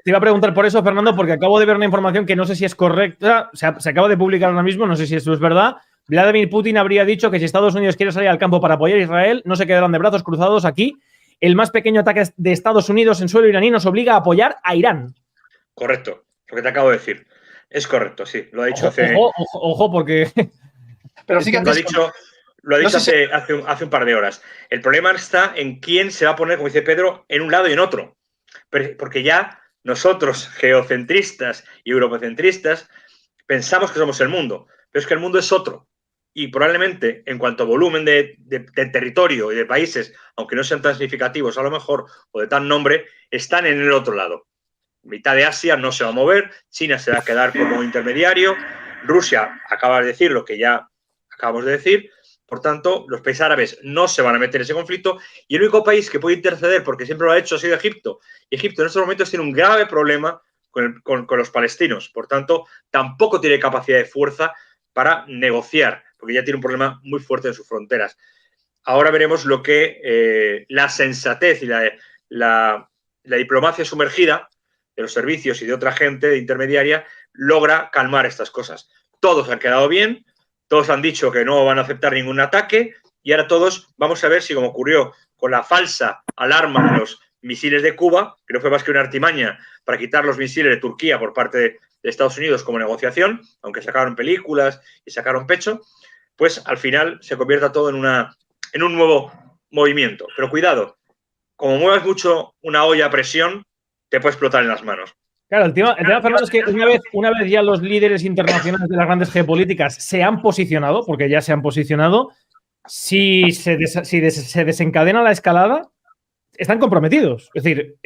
Te iba a preguntar por eso, Fernando, porque acabo de ver una información que no sé si es correcta, se acaba de publicar ahora mismo, no sé si esto es verdad. Vladimir Putin habría dicho que si Estados Unidos quiere salir al campo para apoyar a Israel, no se quedarán de brazos cruzados aquí. El más pequeño ataque de Estados Unidos en suelo iraní nos obliga a apoyar a Irán. Correcto, lo que te acabo de decir. Es correcto, sí, lo ha dicho hace... Ojo, porque... Pero sí que lo ha dicho hace un par de horas. El problema está en quién se va a poner, como dice Pedro, en un lado y en otro. Porque ya nosotros, geocentristas y europocentristas, pensamos que somos el mundo, pero es que el mundo es otro. Y probablemente, en cuanto a volumen de territorio y de países, aunque no sean tan significativos a lo mejor, o de tal nombre, están en el otro lado. Mitad de Asia no se va a mover, China se va a quedar como intermediario, Rusia acaba de decir lo que ya acabamos de decir, por tanto, los países árabes no se van a meter en ese conflicto y el único país que puede interceder, porque siempre lo ha hecho, ha sido Egipto. Y Egipto en estos momentos tiene un grave problema con los palestinos, por tanto, tampoco tiene capacidad de fuerza para negociar, porque ya tiene un problema muy fuerte en sus fronteras. Ahora veremos lo que la sensatez y la diplomacia sumergida de los servicios y de otra gente de intermediaria logra calmar estas cosas. Todos han quedado bien, todos han dicho que no van a aceptar ningún ataque y ahora todos vamos a ver si, como ocurrió con la falsa alarma de los misiles de Cuba, que no fue más que una artimaña para quitar los misiles de Turquía por parte de Estados Unidos como negociación, aunque sacaron películas y sacaron pecho, pues al final se convierta todo en un nuevo movimiento. Pero cuidado, como muevas mucho una olla a presión, te puede explotar en las manos. Claro, el tema, Fernando, es que una vez ya los líderes internacionales de las grandes geopolíticas se han posicionado, porque ya se han posicionado, si se desencadena la escalada, están comprometidos. Es decir,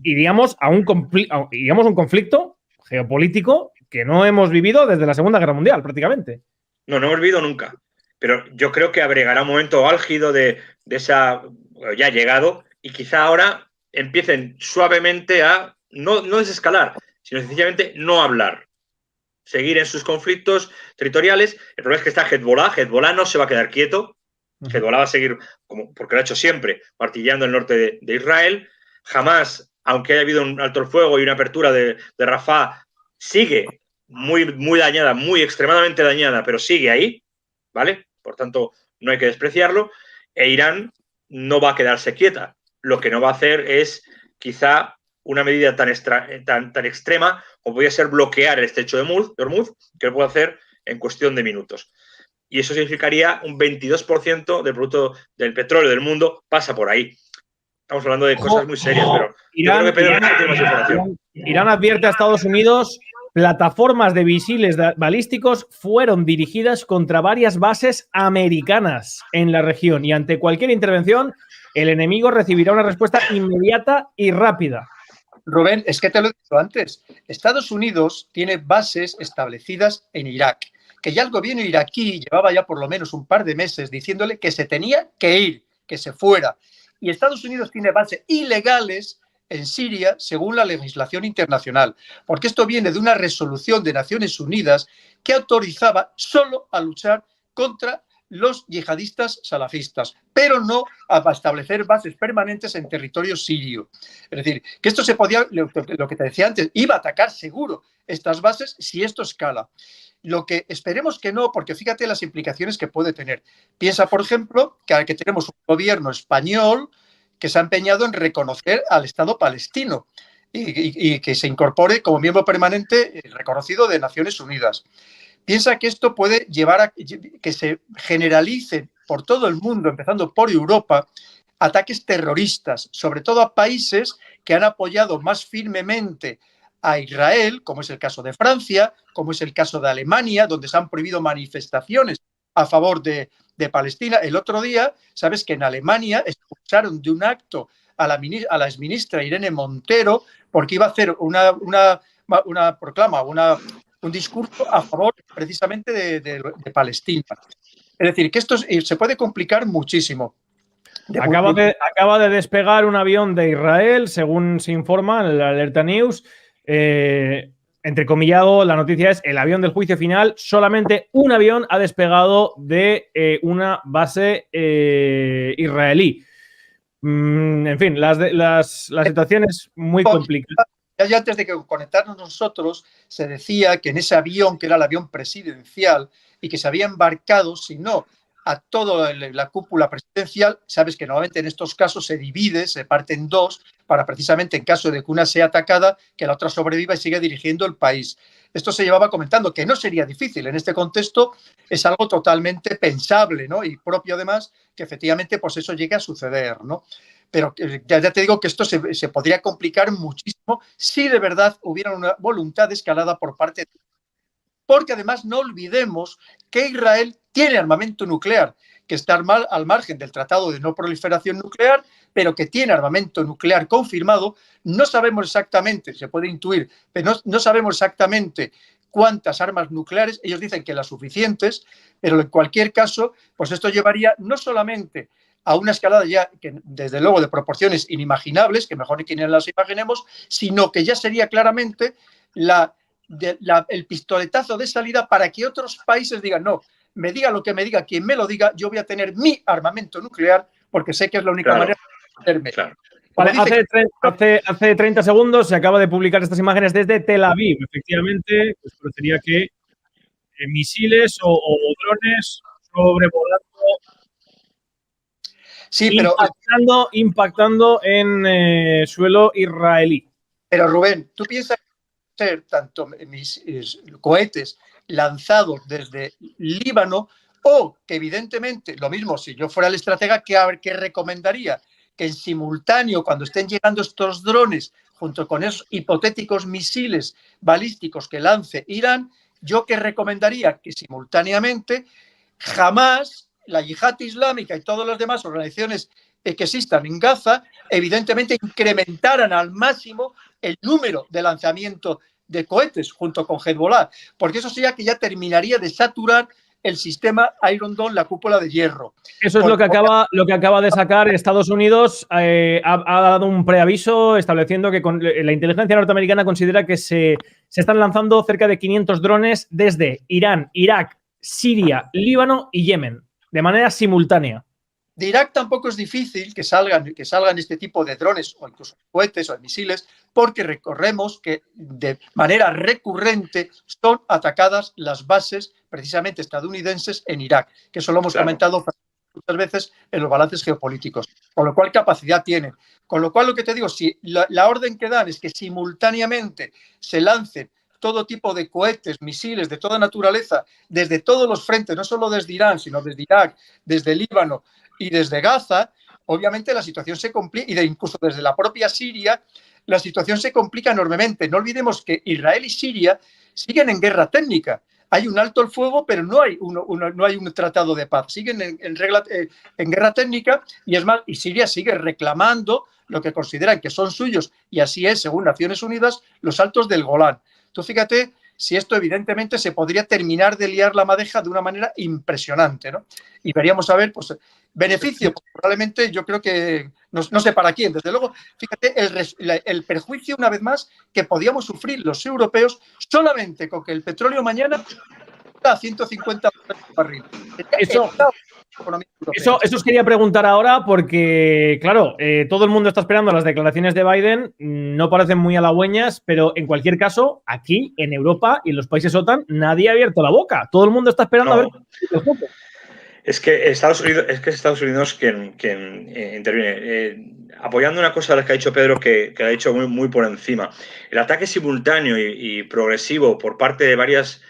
iríamos a un conflicto geopolítico que no hemos vivido desde la Segunda Guerra Mundial, prácticamente. No hemos vivido nunca. Pero yo creo que agregará un momento álgido de ya ha llegado, y quizá ahora empiecen suavemente a no desescalar, sino sencillamente no hablar, seguir en sus conflictos territoriales. El problema es que está Hezbollah no se va a quedar quieto, Hezbollah va a seguir, porque lo ha hecho siempre, martillando el norte de Israel. Jamás, aunque haya habido un alto el fuego y una apertura de Rafah, sigue muy dañada, muy extremadamente dañada, pero sigue ahí, ¿vale? Por tanto, no hay que despreciarlo. E Irán no va a quedarse quieta. Lo que no va a hacer es quizá una medida tan extrema como podría ser bloquear el estrecho de Hormuz, que lo puede hacer en cuestión de minutos. Y eso significaría un 22% del producto del petróleo del mundo pasa por ahí. Estamos hablando de cosas muy serias, pero Irán, yo creo que Pedro tiene más información. Irán advierte a Estados Unidos: plataformas de misiles balísticos fueron dirigidas contra varias bases americanas en la región y ante cualquier intervención el enemigo recibirá una respuesta inmediata y rápida. Rubén, es que te lo he dicho antes. Estados Unidos tiene bases establecidas en Irak, que ya el gobierno iraquí llevaba ya por lo menos un par de meses diciéndole que se tenía que ir, que se fuera. Y Estados Unidos tiene bases ilegales en Siria según la legislación internacional, porque esto viene de una resolución de Naciones Unidas que autorizaba solo a luchar contra los yihadistas salafistas, pero no a establecer bases permanentes en territorio sirio. Es decir, que esto se podía, lo que te decía antes, iba a atacar seguro estas bases si esto escala. Lo que esperemos que no, porque fíjate las implicaciones que puede tener. Piensa, por ejemplo, que tenemos un gobierno español que se ha empeñado en reconocer al Estado palestino y que se incorpore como miembro permanente reconocido de Naciones Unidas. Piensa que esto puede llevar a que se generalicen por todo el mundo, empezando por Europa, ataques terroristas, sobre todo a países que han apoyado más firmemente a Israel, como es el caso de Francia, como es el caso de Alemania, donde se han prohibido manifestaciones a favor de Palestina. El otro día, sabes que en Alemania expulsaron de un acto a la exministra Irene Montero porque iba a hacer una proclama, un discurso a favor precisamente de Palestina. Es decir, que esto se puede complicar muchísimo. Acaba de despegar un avión de Israel, según se informa en la Alerta News. Entrecomillado, la noticia es: el avión del juicio final, solamente un avión ha despegado de una base israelí. En fin, la situación es muy complicada. Ya antes de que conectarnos nosotros, se decía que en ese avión, que era el avión presidencial, y que se había embarcado, si no a toda la cúpula presidencial, sabes que normalmente en estos casos se divide, se parte en dos, para precisamente en caso de que una sea atacada, que la otra sobreviva y siga dirigiendo el país. Esto se llevaba comentando, que no sería difícil. En este contexto es algo totalmente pensable, ¿no? Y propio además que efectivamente pues eso llegue a suceder, ¿no? Pero ya te digo que esto se podría complicar muchísimo si de verdad hubiera una voluntad escalada por parte de... Porque además no olvidemos que Israel tiene armamento nuclear, que está al margen del Tratado de No Proliferación Nuclear, pero que tiene armamento nuclear confirmado. No sabemos exactamente, se puede intuir, pero no sabemos exactamente cuántas armas nucleares. Ellos dicen que las suficientes, pero en cualquier caso, pues esto llevaría no solamente a una escalada ya, que desde luego de proporciones inimaginables, que mejor que ni las imaginemos, sino que ya sería claramente el pistoletazo de salida para que otros países digan: no, me diga lo que me diga quien me lo diga, yo voy a tener mi armamento nuclear porque sé que es la única manera de hacerme. Claro. Vale, hace 30 segundos se acaba de publicar estas imágenes desde Tel Aviv. Efectivamente, pues parecería que misiles o drones sobrevolando, sí, pero impactando en suelo israelí. Pero Rubén, ¿tú piensas que ser tanto cohetes lanzados desde Líbano, o que evidentemente, lo mismo si yo fuera el estratega, ¿qué recomendaría? Que en simultáneo, cuando estén llegando estos drones, junto con esos hipotéticos misiles balísticos que lance Irán, yo que recomendaría que simultáneamente jamás la Yihad Islámica y todas las demás organizaciones que existan en Gaza, evidentemente incrementaran al máximo el número de lanzamiento de cohetes junto con Hezbollah, porque eso sería que ya terminaría de saturar el sistema Iron Dome, la cúpula de hierro. Eso es lo que acaba de sacar Estados Unidos. Ha dado un preaviso estableciendo que la inteligencia norteamericana considera que se están lanzando cerca de 500 drones desde Irán, Irak, Siria, Líbano y Yemen, de manera simultánea. De Irak tampoco es difícil que salgan este tipo de drones o incluso cohetes o misiles, porque recordemos que de manera recurrente son atacadas las bases precisamente estadounidenses en Irak, que eso lo hemos comentado muchas veces en los balances geopolíticos, con lo cual capacidad tienen. Con lo cual lo que te digo, si la orden que dan es que simultáneamente se lancen todo tipo de cohetes, misiles de toda naturaleza, desde todos los frentes, no solo desde Irán, sino desde Irak, desde Líbano y desde Gaza, obviamente la situación se complica, y incluso desde la propia Siria, la situación se complica enormemente. No olvidemos que Israel y Siria siguen en guerra técnica. Hay un alto el fuego, pero no hay un tratado de paz. Siguen en guerra técnica, y es más, y Siria sigue reclamando lo que consideran que son suyos, y así es, según Naciones Unidas, los altos del Golán. Tú fíjate si esto evidentemente se podría terminar de liar la madeja de una manera impresionante, ¿no? Y veríamos a ver, pues, beneficio, pues, probablemente yo creo que, no sé para quién, desde luego, fíjate el perjuicio, una vez más, que podíamos sufrir los europeos solamente con que el petróleo mañana está a 150 dólares por barril. Eso os quería preguntar ahora porque, claro, todo el mundo está esperando las declaraciones de Biden, no parecen muy halagüeñas, pero en cualquier caso, aquí en Europa y en los países OTAN, nadie ha abierto la boca. Todo el mundo está esperando a ver. Es que Estados Unidos quien interviene. Apoyando una cosa de las que ha dicho Pedro, que ha dicho muy por encima. El ataque simultáneo y progresivo por parte de varias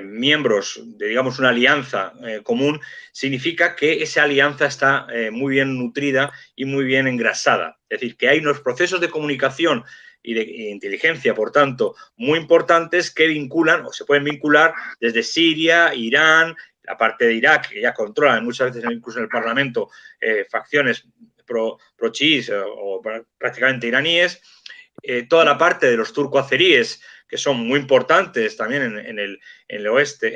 miembros de, digamos, una alianza común, significa que esa alianza está muy bien nutrida y muy bien engrasada. Es decir, que hay unos procesos de comunicación y de inteligencia, por tanto, muy importantes que vinculan o se pueden vincular desde Siria, Irán, la parte de Irak, que ya controlan muchas veces incluso en el Parlamento facciones pro-chiíes o prácticamente iraníes, toda la parte de los turco-azeríes, que son muy importantes también en el este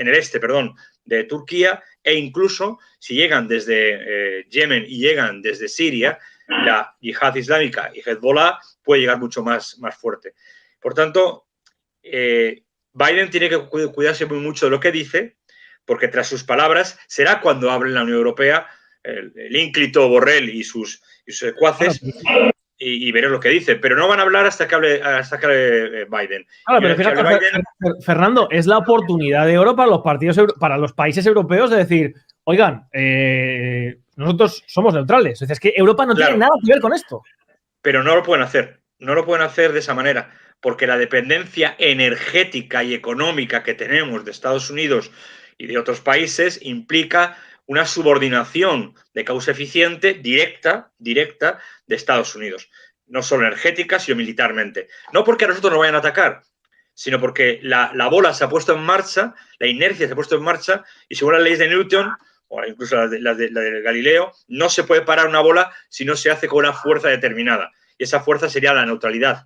de Turquía, e incluso si llegan desde Yemen y llegan desde Siria, la Yihad Islámica y Hezbollah puede llegar mucho más fuerte. Por tanto, Biden tiene que cuidarse muy mucho de lo que dice, porque tras sus palabras será cuando hable la Unión Europea, el ínclito Borrell y sus secuaces, y veré lo que dice, pero no van a hablar hasta que hable Biden. Claro, pero fíjate, Fernando, es la oportunidad de oro para los países europeos de decir, oigan, nosotros somos neutrales. Es que Europa no tiene nada que ver con esto. Pero no lo pueden hacer. No lo pueden hacer de esa manera, porque la dependencia energética y económica que tenemos de Estados Unidos y de otros países implica una subordinación de causa eficiente directa de Estados Unidos. No solo energética, sino militarmente. No porque a nosotros nos vayan a atacar, sino porque la bola se ha puesto en marcha, la inercia se ha puesto en marcha, y según las leyes de Newton, o incluso las de Galileo, no se puede parar una bola si no se hace con una fuerza determinada. Y esa fuerza sería la neutralidad.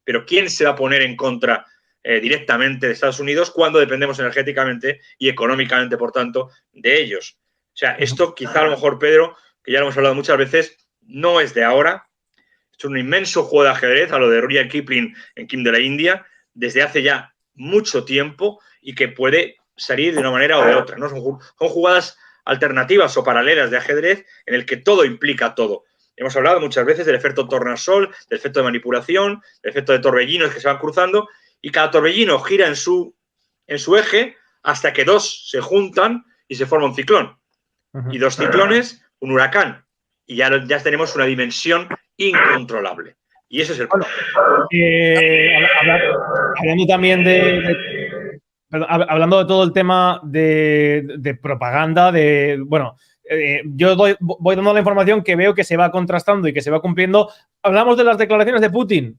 Pero ¿quién se va a poner en contra directamente de Estados Unidos cuando dependemos energéticamente y económicamente, por tanto, de ellos? O sea, esto quizá a lo mejor, Pedro, que ya lo hemos hablado muchas veces, no es de ahora. Es un inmenso juego de ajedrez, a lo de Rudyard Kipling en Kim de la India, desde hace ya mucho tiempo, y que puede salir de una manera o de otra, ¿no? Son jugadas alternativas o paralelas de ajedrez en el que todo implica todo. Hemos hablado muchas veces del efecto tornasol, del efecto de manipulación, del efecto de torbellinos que se van cruzando, y cada torbellino gira en su eje hasta que dos se juntan y se forma un ciclón. Y dos ciclones, un huracán. Y ya tenemos una dimensión incontrolable. Y ese es el problema. Hablando también hablando de todo el tema de propaganda, yo voy dando la información que veo que se va contrastando y que se va cumpliendo. Hablamos de las declaraciones de Putin.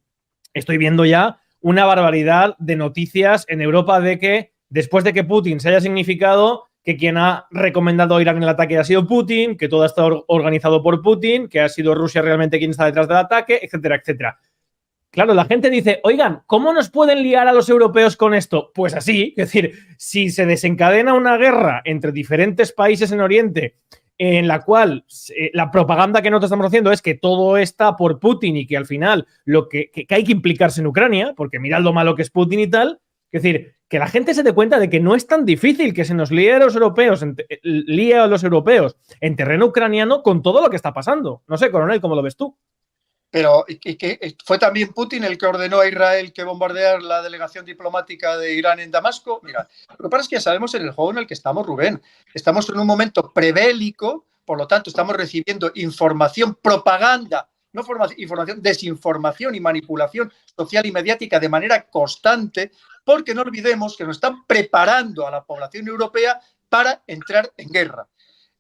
Estoy viendo ya una barbaridad de noticias en Europa de que después de que Putin se haya significado que quien ha recomendado a Irán el ataque ha sido Putin, que todo ha estado organizado por Putin, que ha sido Rusia realmente quien está detrás del ataque, etcétera, etcétera. Claro, la gente dice, oigan, ¿cómo nos pueden liar a los europeos con esto? Pues así, es decir, si se desencadena una guerra entre diferentes países en Oriente en la cual la propaganda que nosotros estamos haciendo es que todo está por Putin y que al final que hay que implicarse en Ucrania, porque mirad lo malo que es Putin y tal, es decir, que la gente se dé cuenta de que no es tan difícil que se nos líe a los europeos en terreno ucraniano con todo lo que está pasando. No sé, coronel, ¿cómo lo ves tú? Pero ¿fue también Putin el que ordenó a Israel que bombardear la delegación diplomática de Irán en Damasco? Mira, lo que pasa es que ya sabemos en el juego en el que estamos, Rubén. Estamos en un momento prebélico, por lo tanto estamos recibiendo información, propaganda, no información, desinformación y manipulación social y mediática de manera constante, porque no olvidemos que nos están preparando a la población europea para entrar en guerra.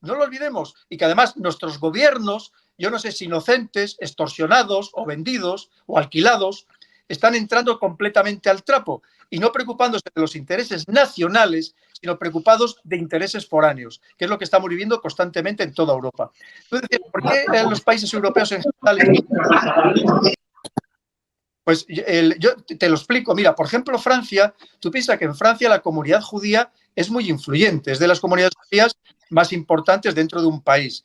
No lo olvidemos. Y que además nuestros gobiernos, yo no sé si inocentes, extorsionados o vendidos o alquilados, están entrando completamente al trapo y no preocupándose de los intereses nacionales, sino preocupados de intereses foráneos, que es lo que estamos viviendo constantemente en toda Europa. Entonces, ¿por qué en los países europeos en general? Pues yo te lo explico. Mira, por ejemplo, Francia, tú piensas que en Francia la comunidad judía es muy influyente, es de las comunidades judías más importantes dentro de un país.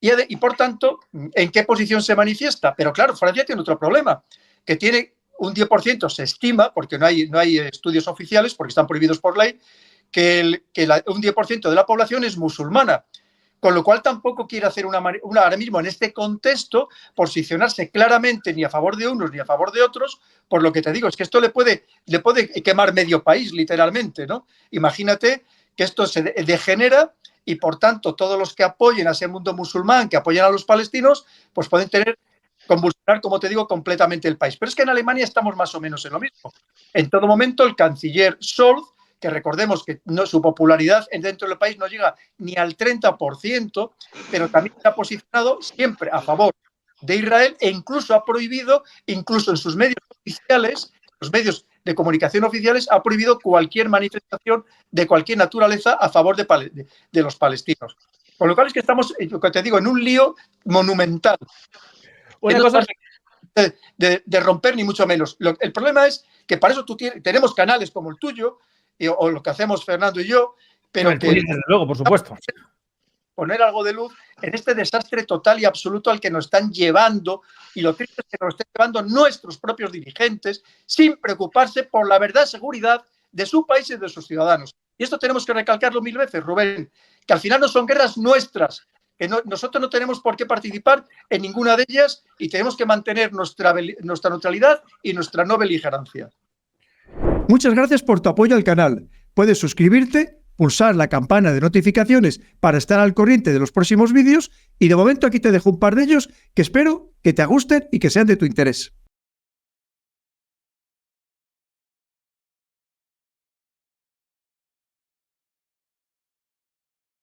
Y por tanto, ¿en qué posición se manifiesta? Pero claro, Francia tiene otro problema, que tiene un 10%, se estima, porque no hay estudios oficiales, porque están prohibidos por ley, que un 10% de la población es musulmana. Con lo cual tampoco quiere hacer ahora mismo en este contexto posicionarse claramente ni a favor de unos ni a favor de otros, por lo que te digo, es que esto le puede quemar medio país, literalmente, ¿no? Imagínate que esto se degenera y, por tanto, todos los que apoyen a ese mundo musulmán, que apoyen a los palestinos, pues pueden convulsionar, como te digo, completamente el país. Pero es que en Alemania estamos más o menos en lo mismo. En todo momento, el canciller Scholz, que recordemos que su popularidad dentro del país no llega ni al 30%, pero también se ha posicionado siempre a favor de Israel e incluso ha prohibido, incluso en sus medios oficiales, los medios de comunicación oficiales, ha prohibido cualquier manifestación de cualquier naturaleza a favor de los palestinos. Con lo cual es que estamos, lo que te digo, en un lío monumental. Una cosa de romper ni mucho menos. El problema es que para eso tenemos canales como el tuyo, o lo que hacemos Fernando y yo, pero no, desde luego, por supuesto. Poner algo de luz en este desastre total y absoluto al que nos están llevando, y lo triste es que nos están llevando nuestros propios dirigentes sin preocuparse por la verdad, seguridad de su país y de sus ciudadanos. Y esto tenemos que recalcarlo 1000 veces, Rubén, que al final no son guerras nuestras, que nosotros no tenemos por qué participar en ninguna de ellas y tenemos que mantener nuestra neutralidad y nuestra no beligerancia. Muchas gracias por tu apoyo al canal. Puedes suscribirte, pulsar la campana de notificaciones para estar al corriente de los próximos vídeos y de momento aquí te dejo un par de ellos que espero que te gusten y que sean de tu interés.